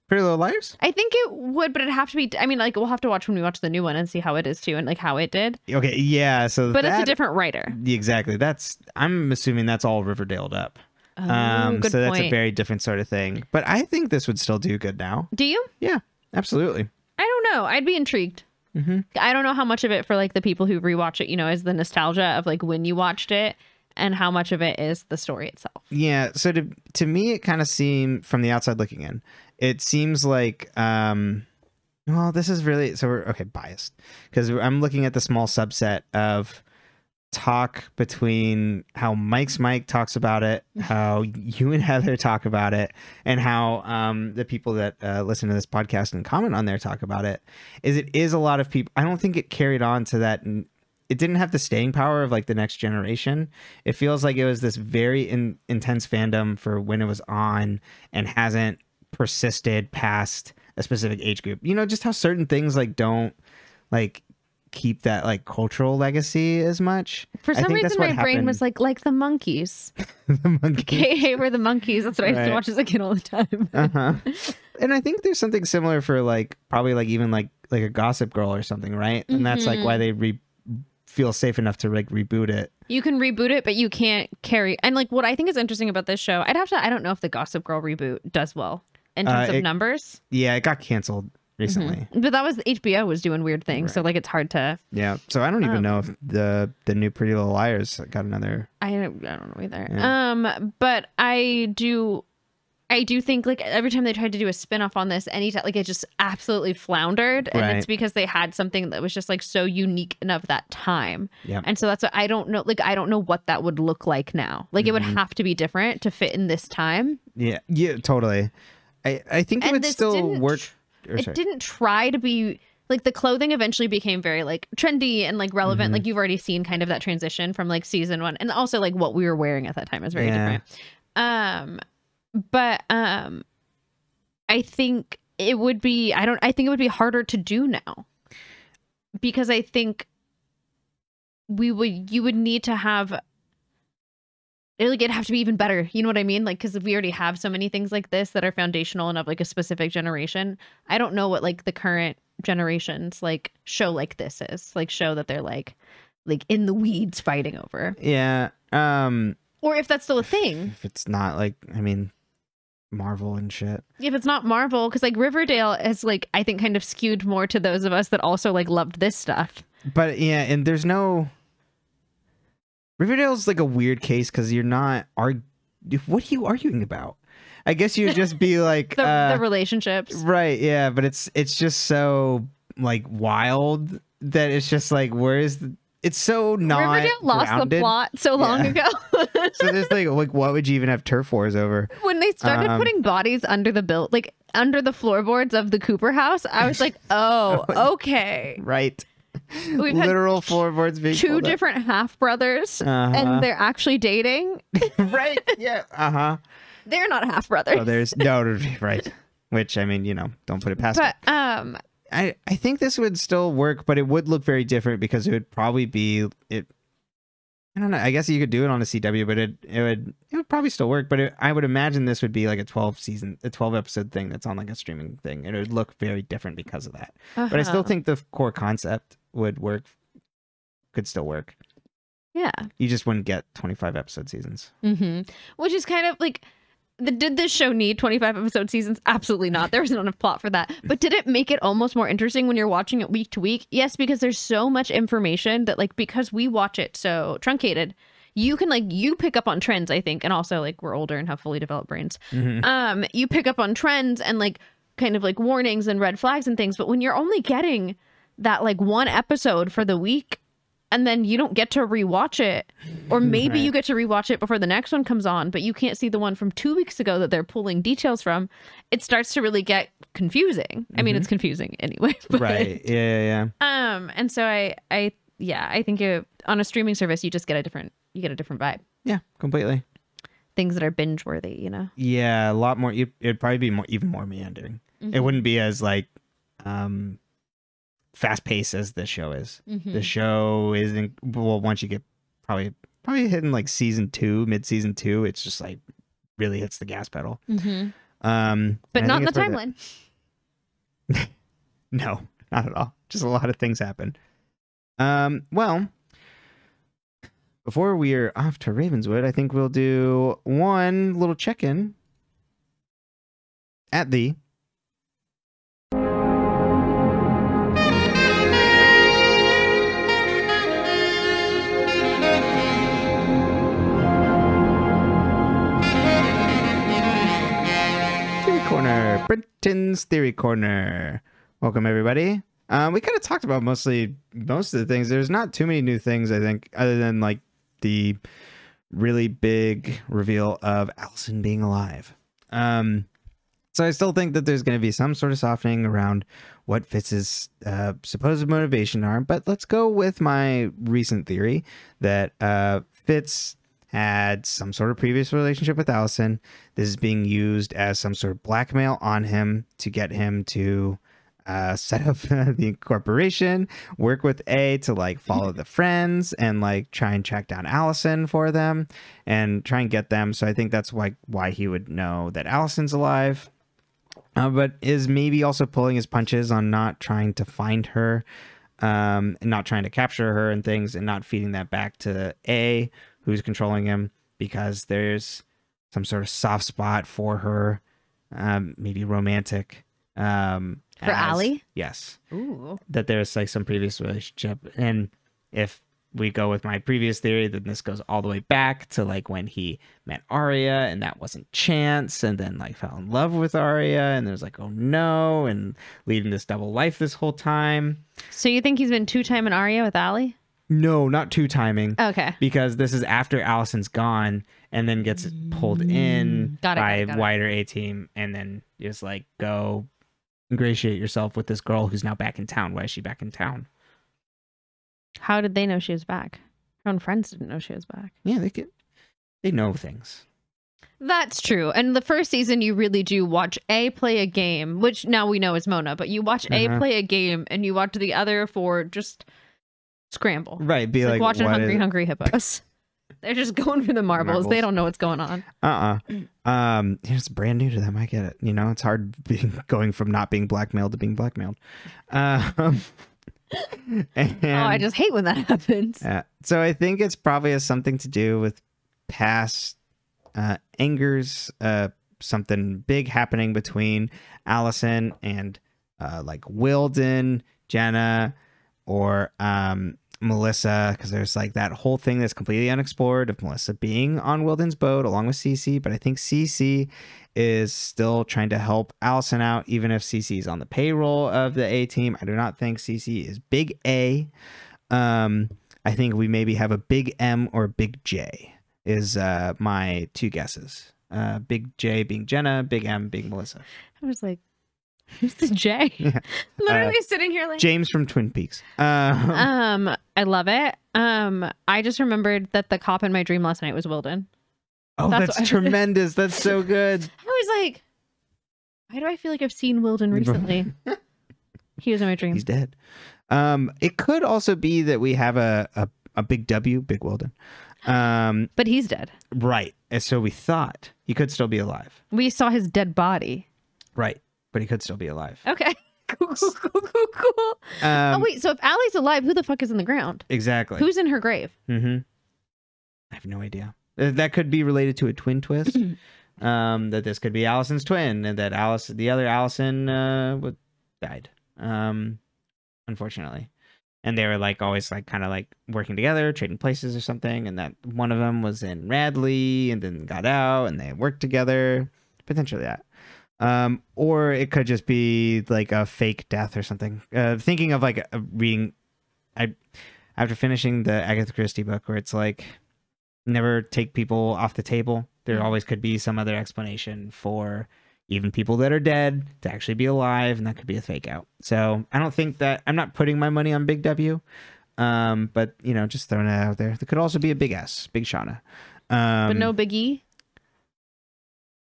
Pretty Little Liars? I think it would, but it'd have to be, I mean, like, we'll have to watch when we watch the new one and see how it is too, and like how it did. Okay, yeah, so but it's a different writer. Exactly. I'm assuming that's all Riverdaled up. Oh, good so that's point. a very different sort of thing. But I think this would still do good now. Do you? Yeah, absolutely. I don't know. I'd be intrigued. Mm-hmm. I don't know how much of it for like the people who rewatch it, you know, is the nostalgia of like when you watched it, and how much of it is the story itself. Yeah. So to me, it kind of seemed from the outside looking in, it seems like, well, this is really, so we're biased because I'm looking at the small subset of talk between how Mike's Mike talks about it, how you and Heather talk about it, and how the people that listen to this podcast and comment on there talk about it, it is a lot of people. I don't think it carried on to that. It didn't have the staying power of like the next generation. It feels like it was this very intense fandom for when it was on and hasn't persisted past a specific age group. You know, just how certain things like don't like keep that like cultural legacy as much. For some reason my brain was like the monkeys. The monkeys. Hey, we're the monkeys. That's what I used to watch as a kid all the time. And I think there's something similar for like probably like even like a Gossip Girl or something, right? And that's like why they feel safe enough to like reboot it. You can reboot it, but you can't carry. And like what I think is interesting about this show, I don't know if the Gossip Girl reboot does well in terms of numbers. Yeah, it got canceled recently, but that was HBO was doing weird things, so like it's hard to. Yeah, so I don't even know if the new Pretty Little Liars got another. I don't know either. Yeah. But I do think like every time they tried to do a spinoff on this, anytime like it just absolutely floundered, and it's because they had something that was just like so unique and of that time. Yeah, and so that's what I don't know. Like I don't know what that would look like now. Like it would have to be different to fit in this time. Yeah, totally. I think it would still work. It didn't try to be like the clothing eventually became very like trendy and like relevant. Like you've already seen kind of that transition from like season 1, and also like what we were wearing at that time was very different. But I think it would be I think it would be harder to do now, because I think you would need to have it'd have to be even better. You know what I mean? Like, because we already have so many things like this that are foundational and of like a specific generation. I don't know what like the current generations like show like this is like show that they're like in the weeds fighting over. Yeah. Or if that's still a thing. If it's not like, I mean, Marvel and shit. If it's not Marvel, because like Riverdale is like, I think kind of skewed more to those of us that also like loved this stuff. But yeah, and there's no... Riverdale's like a weird case because you're not what are you arguing about? I guess you'd just be like the relationships, right? Yeah, but it's just so like wild that it's just like it's so not Riverdale lost grounded. The plot so long ago. So there's like what would you even have turf wars over? When they started putting bodies under the under the floorboards of the Cooper house, I was like, oh, okay, right. We've literal floorboards being two different half brothers, and they're actually dating. Right? Yeah. They're not half brothers. Oh, there's no right. Which I mean, you know, don't put it past. But I think this would still work, but it would look very different because it would probably be it. I don't know. I guess you could do it on a CW, but it would probably still work. But I would imagine this would be like a 12 episode thing that's on like a streaming thing, and it would look very different because of that. But I still think the core concept could still work. Yeah. You just wouldn't get 25 episode seasons. Which is kind of like, did this show need 25 episode seasons? Absolutely not. There wasn't enough plot for that. But did it make it almost more interesting when you're watching it week to week? Yes, because there's so much information that like, because we watch it so truncated, you can like, you pick up on trends, I think. And also like we're older and have fully developed brains. You pick up on trends and like kind of like warnings and red flags and things. But when you're only getting that like one episode for the week, and then you don't get to rewatch it, or maybe you get to rewatch it before the next one comes on, but you can't see the one from 2 weeks ago that they're pulling details from, it starts to really get confusing. I mean, it's confusing anyway. But, right. Yeah. And so I think on a streaming service, you just get a different vibe. Yeah, completely. Things that are binge worthy, you know? Yeah, a lot more. It'd probably be even more meandering. It wouldn't be as like, fast paced as this show is. The show isn't, well, once you get probably hitting like mid season 2, it's just like really hits the gas pedal. But not in the timeline. No, not at all. Just a lot of things happen. Well, before we're off to Ravenswood, I think we'll do one little check-in at the Corner, Brenton's Theory Corner. Welcome, everybody. We kind of talked about most of the things. There's not too many new things, I think, other than like the really big reveal of Allison being alive. So I still think that there's going to be some sort of softening around what Fitz's supposed motivation are. But let's go with my recent theory that Fitz had some sort of previous relationship with Allison. This is being used as some sort of blackmail on him to get him to set up the corporation, work with A to like follow the friends and like try and track down Allison for them and try and get them. So I think that's why he would know that Allison's alive. But is maybe also pulling his punches on not trying to find her, and not trying to capture her and things, and not feeding that back to A, who's controlling him, because there's some sort of soft spot for her, maybe romantic. For Allie? Yes. Ooh. That there's like some previous relationship. And if we go with my previous theory, then this goes all the way back to like when he met Arya and that wasn't chance, and then like fell in love with Arya, and there's like, oh no, and leading this double life this whole time. So you think he's been two-timing Arya with Allie? No, not two timing. Okay. Because this is after Allison's gone and then gets pulled in by wider A-team, and then just like go ingratiate yourself with this girl who's now back in town. Why is she back in town? How did they know she was back? Her own friends didn't know she was back. Yeah, they know things. That's true. And the first season, you really do watch A play a game, which now we know is Mona, but you watch A play a game and you watch the other four just scramble. Right. Be it's like watching Hungry Hippos. They're just going for the marbles. They don't know what's going on. It's brand new to them. I get it. You know, it's hard going from not being blackmailed to being blackmailed. I just hate when that happens. So I think it's probably has something to do with past angers, something big happening between Allison and like Wilden, Jenna, or Melissa, because there's like that whole thing that's completely unexplored of Melissa being on Wilden's boat along with Cece. But I think Cece is still trying to help Allison out, even if Cece is on the payroll of the A team. I do not think Cece is big A. I think we maybe have a big M or a big J is my two guesses. Big J being Jenna, big M being Melissa. I was like, who's the J? Yeah. Literally sitting here like James from Twin Peaks. I love it. I just remembered that the cop in my dream last night was Wilden. Oh, that's tremendous. That's so good. I was like, why do I feel like I've seen Wilden recently? He was in my dream. He's dead. It could also be that we have a big W, big Wilden. But he's dead. Right. And so we thought he could still be alive. We saw his dead body. Right. But he could still be alive. Okay. Cool. Oh, wait. So if Allie's alive, who the fuck is in the ground? Exactly. Who's in her grave? Mm-hmm. I have no idea. That could be related to a twin twist. That this could be Allison's twin, and that the other Allison died. Unfortunately. And they were like always like kind of like working together, trading places or something. And that one of them was in Radley and then got out and they worked together. Potentially that. Or it could just be like a fake death or something. Thinking of like reading, after finishing the Agatha Christie book where it's like never take people off the table. There always could be some other explanation for even people that are dead to actually be alive, and that could be a fake out. So I don't think that I'm not putting my money on Big W, but you know, just throwing it out there. There could also be a Big S, Big Shauna, but no Big E.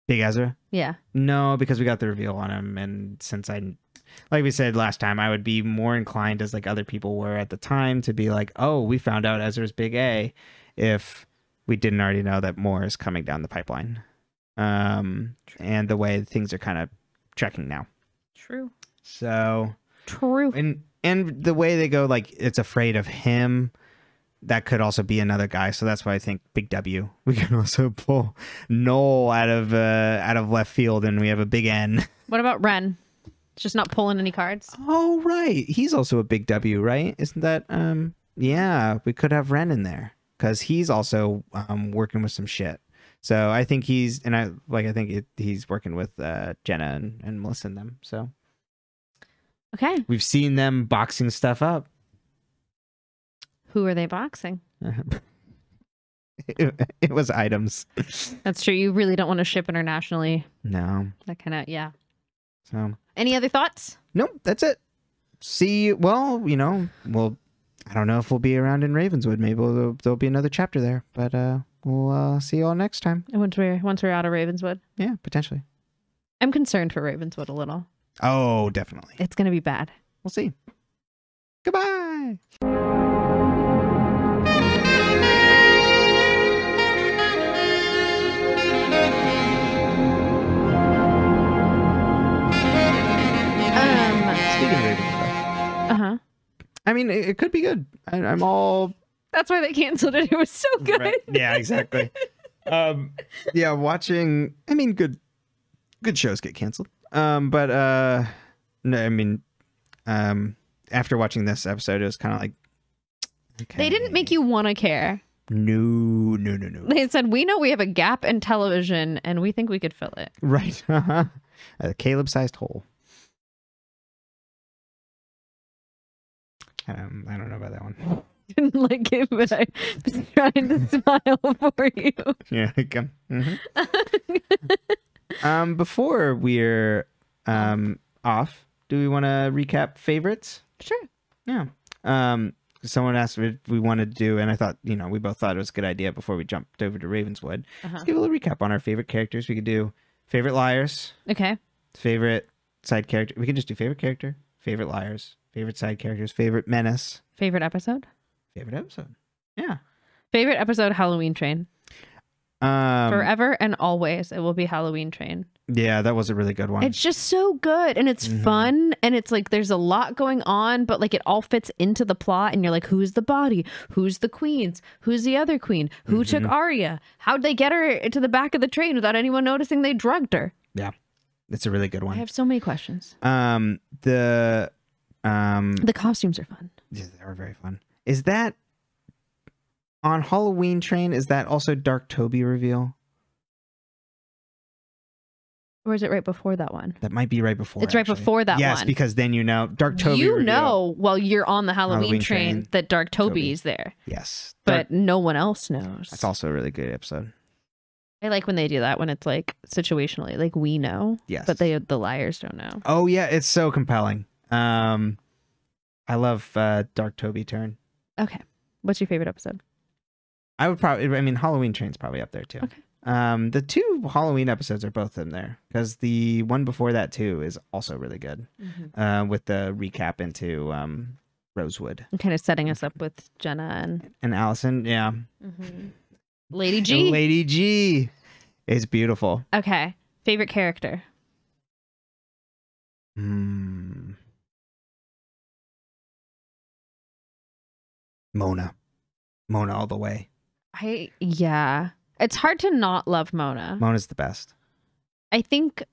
Big Ezra? Yeah. No, because we got the reveal on him, and since like we said last time, I would be more inclined, as like other people were at the time, to be like, oh, we found out Ezra's Big A, if we didn't already know that more is coming down the pipeline. And the way things are kind of trekking now. True. So true. And the way they go, like it's afraid of him. That could also be another guy, so that's why I think Big W. We can also pull Noel out of left field, and we have a Big N. What about Ren? Just not pulling any cards. Oh right, he's also a Big W, right? Isn't that yeah? We could have Ren in there because he's also working with some shit. So I think he's working with Jenna and Melissa and them. So Okay. We've seen them boxing stuff up. Who are they boxing? It was items. That's true. You really don't want to ship internationally. No. That kind of, yeah. So. Any other thoughts? Nope, that's it. Well, I don't know if we'll be around in Ravenswood. Maybe there'll be another chapter there, but we'll see you all next time. Once we're out of Ravenswood. Yeah, potentially. I'm concerned for Ravenswood a little. Oh, definitely. It's going to be bad. We'll see. Goodbye. Speaking of Ravenswood, I mean, it could be good. I'm all. That's why they canceled it. It was so good. Right. Yeah, exactly. Yeah, watching. I mean, good shows get canceled. No, I mean, after watching this episode, it was kind of like. Okay. They didn't make you want to care. No. They said, we know we have a gap in television, and we think we could fill it. Right. A Caleb-sized hole. I don't know about that one. Didn't like it, but I was trying to smile for you. Yeah, come. Before we're off, do we want to recap favorites? Sure. Yeah. Someone asked if we wanted to do, and I thought, we both thought it was a good idea before we jumped over to Ravenswood. Let's give a little recap on our favorite characters. We could do favorite liars. Okay. Favorite side character. We could just do favorite character, favorite liars, favorite side characters, favorite menace. Favorite episode? Favorite episode. Yeah. Favorite episode, Halloween Train. Forever and always, it will be Halloween Train. Yeah, that was a really good one. It's just so good, and it's fun, and it's like there's a lot going on, but like it all fits into the plot, and you're like, who's the body? Who's the queens? Who's the other queen? Who took Arya? How'd they get her to the back of the train without anyone noticing they drugged her? Yeah, it's a really good one. I have so many questions. The costumes are fun. Yeah, they are very fun. Is that on Halloween Train? Is that also Dark Toby reveal? Or is it right before that one? That might be right before. It's right before that one. Yes, because then Dark Toby reveal. While you're on the Halloween train that Dark Toby's there. Yes. But no one else knows. That's also a really good episode. I like when they do that, when it's like situationally, like we know. Yes. But the liars don't know. Oh yeah, it's so compelling. I love Dark Toby turn. Okay. What's your favorite episode? Halloween Train's probably up there too. Okay. The two Halloween episodes are both in there because the one before that too is also really good. With the recap into Rosewood. And kind of setting us up with Jenna and Allison. Yeah. Lady G. Lady G is beautiful. Okay. Favorite character? Mona all the way. Yeah. It's hard to not love Mona. Mona's the best. I think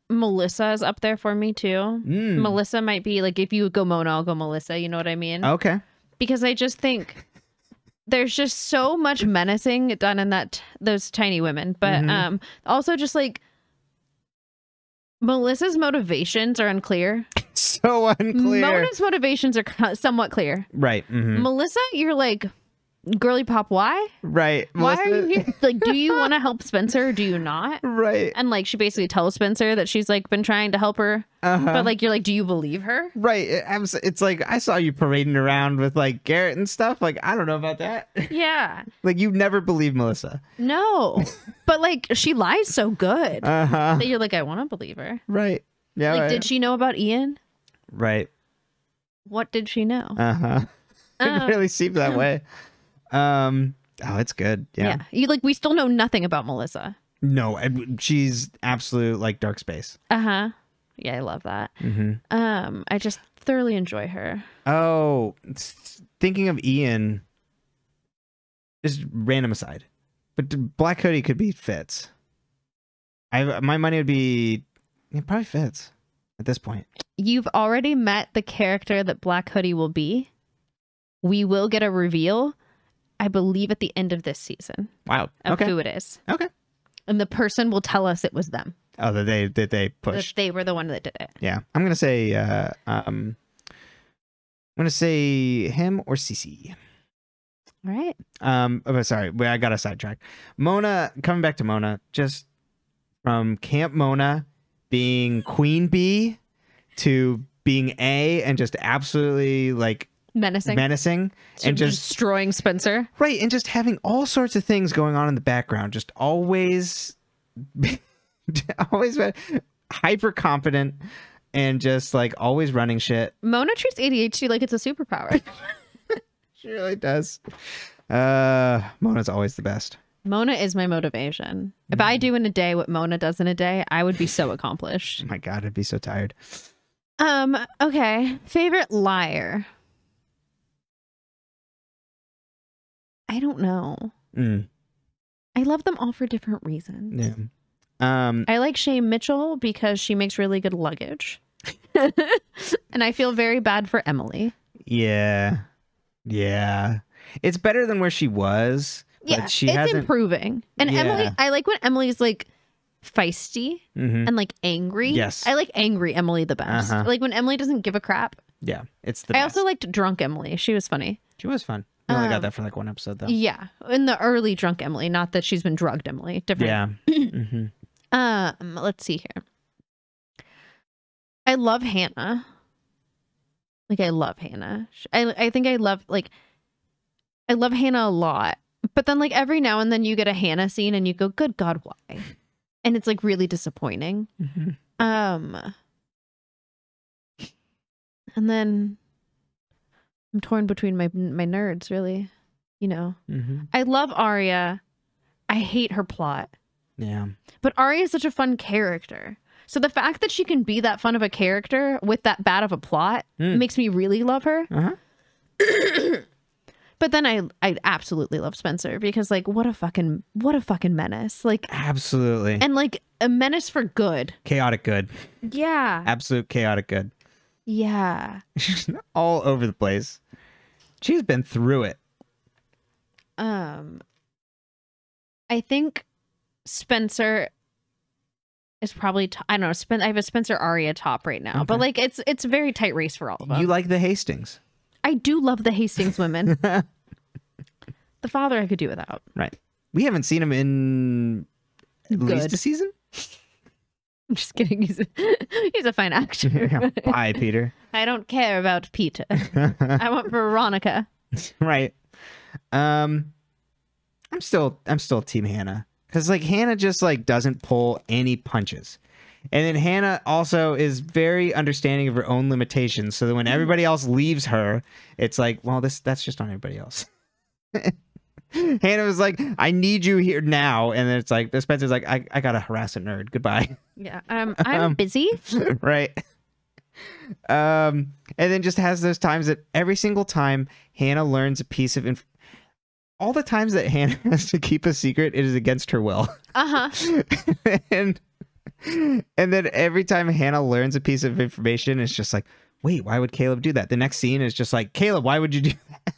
Melissa is up there for me too. Melissa might be like, if you go Mona, I'll go Melissa. You know what I mean? Okay. Because I just think there's just so much menacing done in those tiny women. But also just like Melissa's motivations are unclear. So unclear. Mona's motivations are somewhat clear. Right. Melissa, you're like, girly pop, why? Right. Why are you here? Like, do you want to help Spencer or do you not? Right. And like, she basically tells Spencer that she's like been trying to help her. But like, you're like, do you believe her? Right. It's like, I saw you parading around with like Garrett and stuff. Like, I don't know about that. Yeah. Like, you never believe Melissa. No. But like, she lies so good that you're like, I want to believe her. Right. Yeah. Like, did she know about Ian? Right. What did she know? It really seemed that way. Oh, it's good. Yeah. We still know nothing about Melissa. No, she's absolute like dark space. Yeah, I love that. I just thoroughly enjoy her. Oh, thinking of Ian, just random aside, but Black Hoodie could be Fitz. My money would be probably Fitz at this point. You've already met the character that Black Hoodie will be. We will get a reveal, I believe, at the end of this season. Wow. Of who it is. Okay. And the person will tell us it was them. Oh, that they That pushed. they were the one that did it. Yeah, I'm gonna say him or Cece. All right. Oh, sorry, I got a sidetrack. Mona, coming back to Mona, just from Camp Mona being Queen Bee to being A and just absolutely like Menacing. and just destroying Spencer. Right, and just having all sorts of things going on in the background, just always hyper confident and just like always running shit. Mona treats ADHD like it's a superpower. She really does. Mona's always the best. Mona is my motivation. If I do in a day what Mona does in a day, I would be so accomplished. Oh my God, I'd be so tired. Okay. Favorite liar. I don't know. I love them all for different reasons. Yeah. I like Shay Mitchell because she makes really good luggage. And I feel very bad for Emily. Yeah. It's better than where she was. Yeah, but she it's hasn't... improving. And Yeah. Emily, I like when Emily's like feisty and like angry. Yes. I like angry Emily the best. Like when Emily doesn't give a crap. Yeah, it's the best. I also liked drunk Emily. She was funny. She was fun. I only got that for like one episode though. Yeah, in the early drunk Emily, not that she's been drugged Emily. Different. Yeah. Let's see here. I love Hannah. Like I love Hannah. I think I love Hannah a lot. But then like every now and then you get a Hannah scene and you go, good God, why? And it's like really disappointing. And then I'm torn between my nerds, really. You know. I love Arya. I hate her plot. Yeah. But Arya is such a fun character. So the fact that she can be that fun of a character with that bad of a plot makes me really love her. But then I absolutely love Spencer because like what a fucking menace. Like absolutely. And like a menace for good. Chaotic good. Yeah. Absolute chaotic good. Yeah. She's all over the place. She's been through it. I think Spencer is probably I don't know. I have a Spencer Arya top right now, but like it's a very tight race for all of them. You like the Hastings? I do love the Hastings women. The father I could do without. Right. We haven't seen him in at least a season. I'm just kidding. He's a fine actor. Yeah. Bye, Peter. I don't care about Peter. I want Veronica. Right. I'm still Team Hannah because like Hannah just like doesn't pull any punches. And then Hannah also is very understanding of her own limitations. So that when everybody else leaves her, it's like, well, that's just on everybody else. Hannah was like, I need you here now. And then it's like, Spencer's like, I gotta harass a nerd. Goodbye. Yeah. I'm busy. Right. And then just has those times that every single time Hannah learns a piece of all the times that Hannah has to keep a secret, it is against her will. And then every time Hannah learns a piece of information, it's just like, wait, why would Caleb do that? The next scene is just like, Caleb, why would you do that?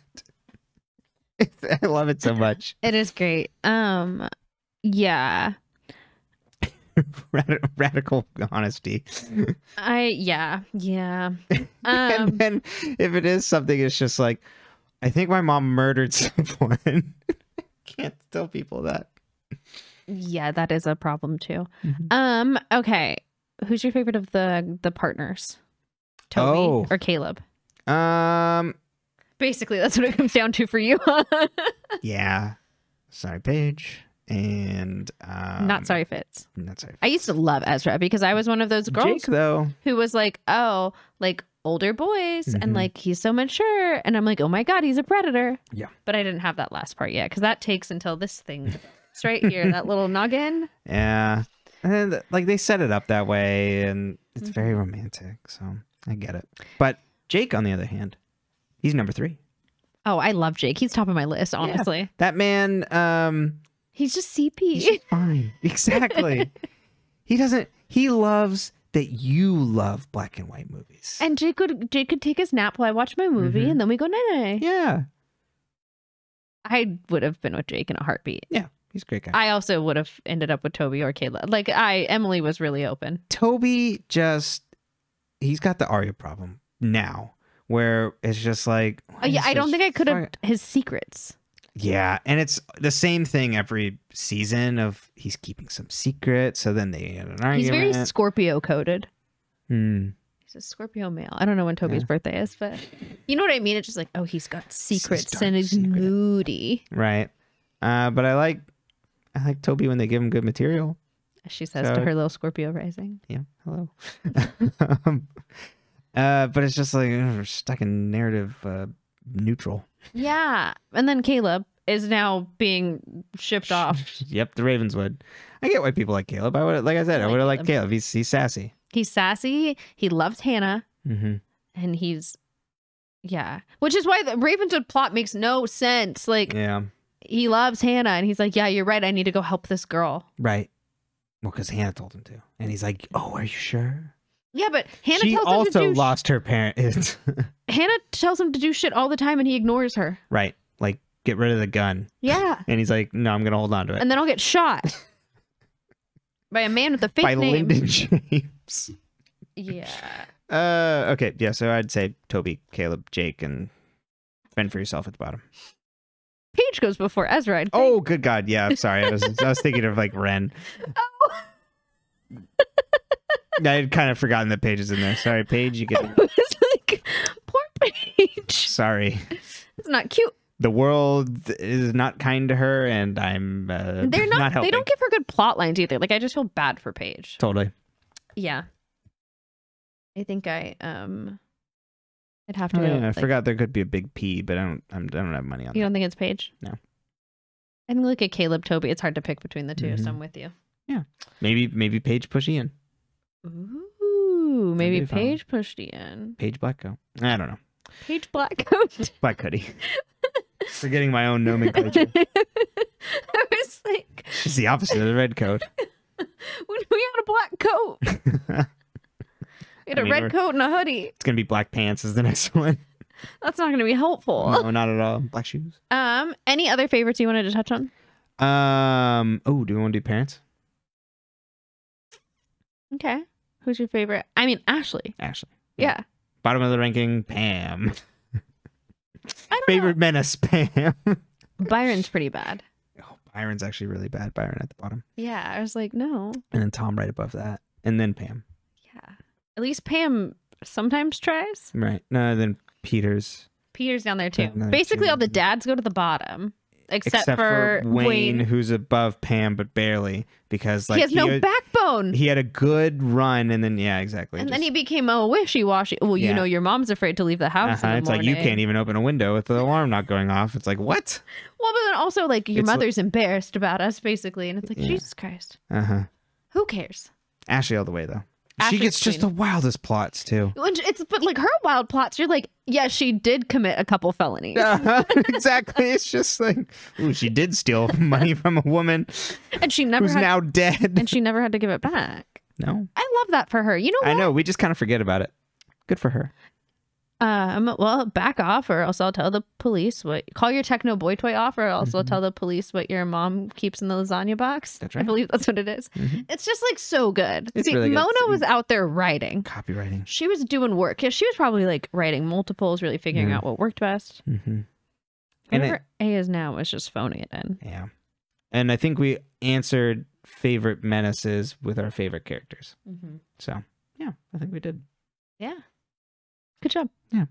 I love it so much. It is great. Yeah. Radical honesty. Yeah. And then if it is something, it's just like, I think my mom murdered someone. Can't tell people that. Yeah, that is a problem too. Okay. Who's your favorite of the partners? Toby or Caleb? Basically, that's what it comes down to for you. Yeah. Sorry, Paige. And not sorry, Fitz. Not sorry, Fitz. I used to love Ezra because I was one of those girls Jake, though, who was like, oh, like older boys and like he's so mature, and I'm like, oh my God, he's a predator. Yeah. But I didn't have that last part yet because that takes until this thing. It's right here, that little noggin. Yeah. And like they set it up that way and it's very romantic, so I get it. But Jake, on the other hand, he's number 3. Oh, I love Jake. He's top of my list, honestly. Yeah. That man, he's just CP. He's fine. Exactly. He loves that you love black and white movies. And Jake could take his nap while I watch my movie and then we go night-night. Yeah. I would have been with Jake in a heartbeat. Yeah. He's a great guy. I also would have ended up with Toby or Caleb. Like Emily was really open. Toby he's got the Arya problem now, where it's just like, Yeah, I don't think I could have his secrets. Yeah, and it's the same thing every season of he's keeping some secret, so then they had an argument. He's very Scorpio coded. Hmm. He's a Scorpio male. I don't know when Toby's birthday is, but you know what I mean? It's just like, oh, he's got secrets and he's moody. Right. But I like Toby when they give him good material. She says to her little Scorpio rising. Yeah, hello. But it's just like we're stuck in narrative neutral. Yeah. And then Caleb is now being shipped off. Yep, the Ravenswood. I get why people like Caleb. I would have liked Caleb. He's sassy. He's sassy. He loves Hannah. Mm-hmm. And which is why the Ravenswood plot makes no sense. Like, yeah, he loves Hannah and he's like, yeah, you're right. I need to go help this girl. Right. Well, because Hannah told him to. And he's like, oh, are you sure? Yeah, but Hannah she tells him to also do lost her parents. Hannah tells him to do shit all the time and he ignores her. Right. Like, get rid of the gun. Yeah. And he's like, no, I'm going to hold on to it. And then I'll get shot by a man with a fake by name. Lyndon James. Yeah. Okay. Yeah. So I'd say Toby, Caleb, Jake, and fend for yourself at the bottom. Paige goes before Ezra. I think. Oh, good God. Yeah. I'm sorry. I was thinking of like Ren. Oh. I had kind of forgotten that Paige is in there. Sorry, Paige. You get. I was like, poor Paige. Sorry. It's not cute. The world is not kind to her, and I'm They're not helping. They don't give her good plot lines either. Like, I just feel bad for Paige. Totally. Yeah. I think I'd have to go. Yeah, I forgot there could be a big P, but I don't have money on You that. don't think it's Paige? No. I think like a Caleb Toby, it's hard to pick between the two, so I'm with you. Yeah. Maybe Paige push Ian. Ooh, maybe Paige pushed Ian. Paige Blackcoat. I don't know. Paige Blackcoat. Black hoodie. Forgetting my own nomenclature. I was like, it's the opposite of the red coat. When we had a black coat. We had a red coat and a hoodie. It's gonna be black pants is the next one. That's not gonna be helpful. No, not at all. Black shoes. Any other favorites you wanted to touch on? Oh, do we want to do parents? Okay. Who's your favorite? I mean, Ashley. Ashley. Yeah. Bottom of the ranking, Pam. I don't Favorite know. menace, Pam. Byron's pretty bad. Oh, Byron's actually really bad. Byron at the bottom. Yeah, I was like, no. And then Tom right above that. And then Pam. Yeah. At least Pam sometimes tries. Right. No, then Peter's down there too. Another Basically, two. all the dads go to the bottom. Except for Wayne, who's above Pam, but barely. Because like he has no backbone. He had a good run, and then, yeah, exactly. And then he became a wishy-washy. Well, you know, your mom's afraid to leave the house in the it's morning. like, you can't even open a window with the alarm not going off. It's like, what? Well, but then also, like, your mother's embarrassed about us, basically. And it's like, Jesus Christ. Who cares? Ashley all the way, though. Ashley's she gets just the wildest plots, too. But like her wild plots, you're like, yeah, she did commit a couple felonies. Exactly. It's just like, ooh, she did steal money from a woman and she never who's now dead. And she never had to give it back. No. I love that for her. You know what? I know. We just kind of forget about it. Good for her. Well, back off, or else I'll tell the police call your techno boy toy off, or else I'll tell the police what your mom keeps in the lasagna box. That's right. I believe that's what it is. It's just like so good. It's See, really good. Mona was out there writing. Copywriting. She was doing work. Yeah, she was probably like writing multiples, really figuring out what worked best. Whatever A is now is just phoning it in. Yeah. And I think we answered favorite menaces with our favorite characters. So, yeah, I think we did. Yeah. Good job. Yeah.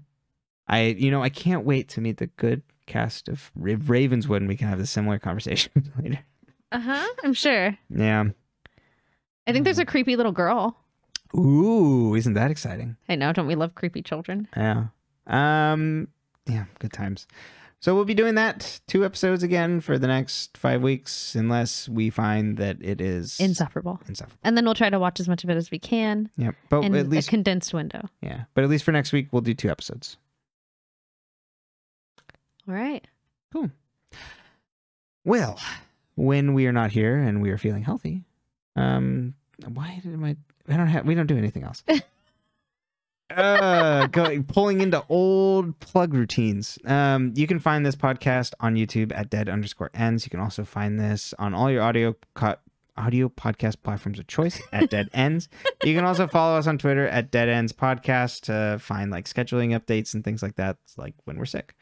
I can't wait to meet the good cast of Ravenswood and we can have a similar conversation later. I'm sure. Yeah. I think there's a creepy little girl. Ooh, isn't that exciting? I know. Don't we love creepy children? Yeah. Yeah, good times. So we'll be doing that 2 episodes again for the next 5 weeks, unless we find that it is insufferable. And then we'll try to watch as much of it as we can. Yeah, but in at least a condensed window. Yeah, but at least for next week we'll do 2 episodes. All right. Cool. Well, when we are not here and we are feeling healthy, we don't do anything else. Pulling into old plug routines. You can find this podcast on YouTube at dead_ends. You can also find this on all your audio podcast platforms of choice at Dead Ends. You can also follow us on Twitter at deadendspcast to find like scheduling updates and things like that, like when we're sick.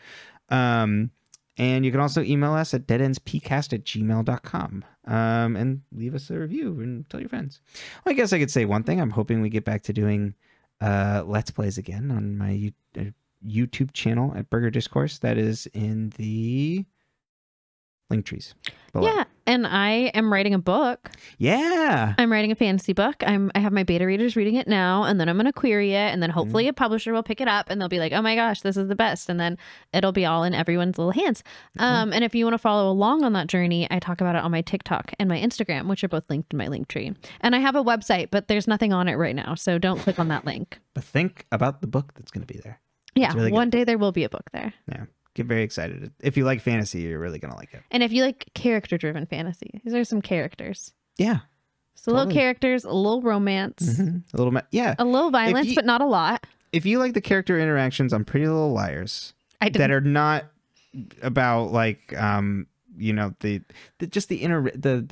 And you can also email us at deadendspcast@gmail.com and leave us a review and tell your friends. Well, I guess I could say one thing. I'm hoping we get back to doing Let's Plays again on my YouTube channel at Burger Discourse. That is in the link trees below. Yeah, and I am writing a book. Yeah. I'm writing a fantasy book. I have my beta readers reading it now, and then I'm going to query it, and then hopefully a publisher will pick it up, and they'll be like, oh my gosh, this is the best, and then it'll be all in everyone's little hands. And if you want to follow along on that journey, I talk about it on my TikTok and my Instagram, which are both linked in my link tree. And I have a website, but there's nothing on it right now, so don't click on that link. But think about the book that's going to be there. Yeah, really one day there will be a book there. Yeah. Get very excited. If you like fantasy, you're really going to like it. And if you like character-driven fantasy, these are some characters. Yeah. So little characters, a little romance. A little, a little violence, but not a lot. If you like the character interactions on Pretty Little Liars that are not about like, you know, the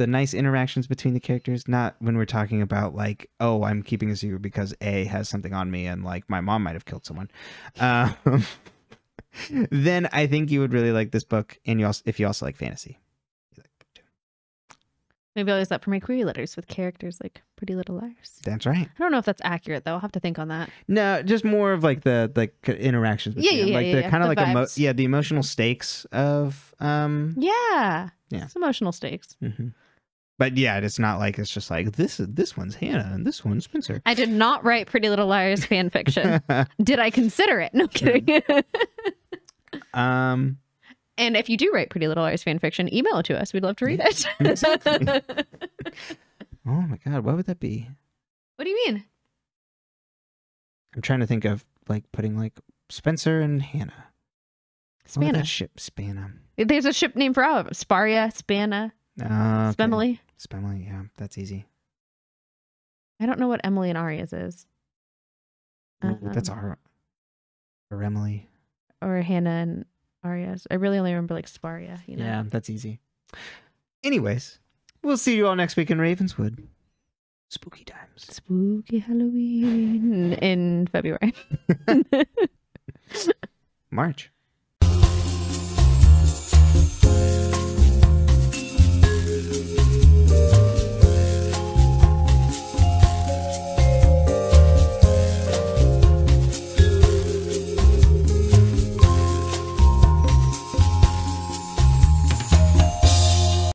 nice interactions between the characters, not when we're talking about like, oh, I'm keeping a secret because A has something on me and like my mom might have killed someone. Then I think you would really like this book, and if you also like fantasy, you like the book too. Maybe I'll use that for my query letters with characters like Pretty Little Liars. That's right. I don't know if that's accurate though. I'll have to think on that. No, just more of like the interactions between them. Like the kind of like the emotional stakes of it's emotional stakes. But yeah, it's not like it's just like this one's Hannah and this one's Spencer. I did not write Pretty Little Liars fan fiction. Did I consider it? No kidding. And if you do write Pretty Little Liars fan fiction, email it to us. We'd love to read it. Exactly. Oh my god, what would that be? What do you mean? I'm trying to think of like putting like Spencer and Hannah. Spanna. That ship Spanna. There's a ship name for all of them. Sparia, Spanna, Spemily. Spemily, yeah, that's easy. I don't know what Emily and Arias is. That's our Emily. Or Hannah and Arias. I really only remember like Sparia. You know? Yeah, that's easy. Anyways, we'll see you all next week in Ravenswood. Spooky times. Spooky Halloween in February. March.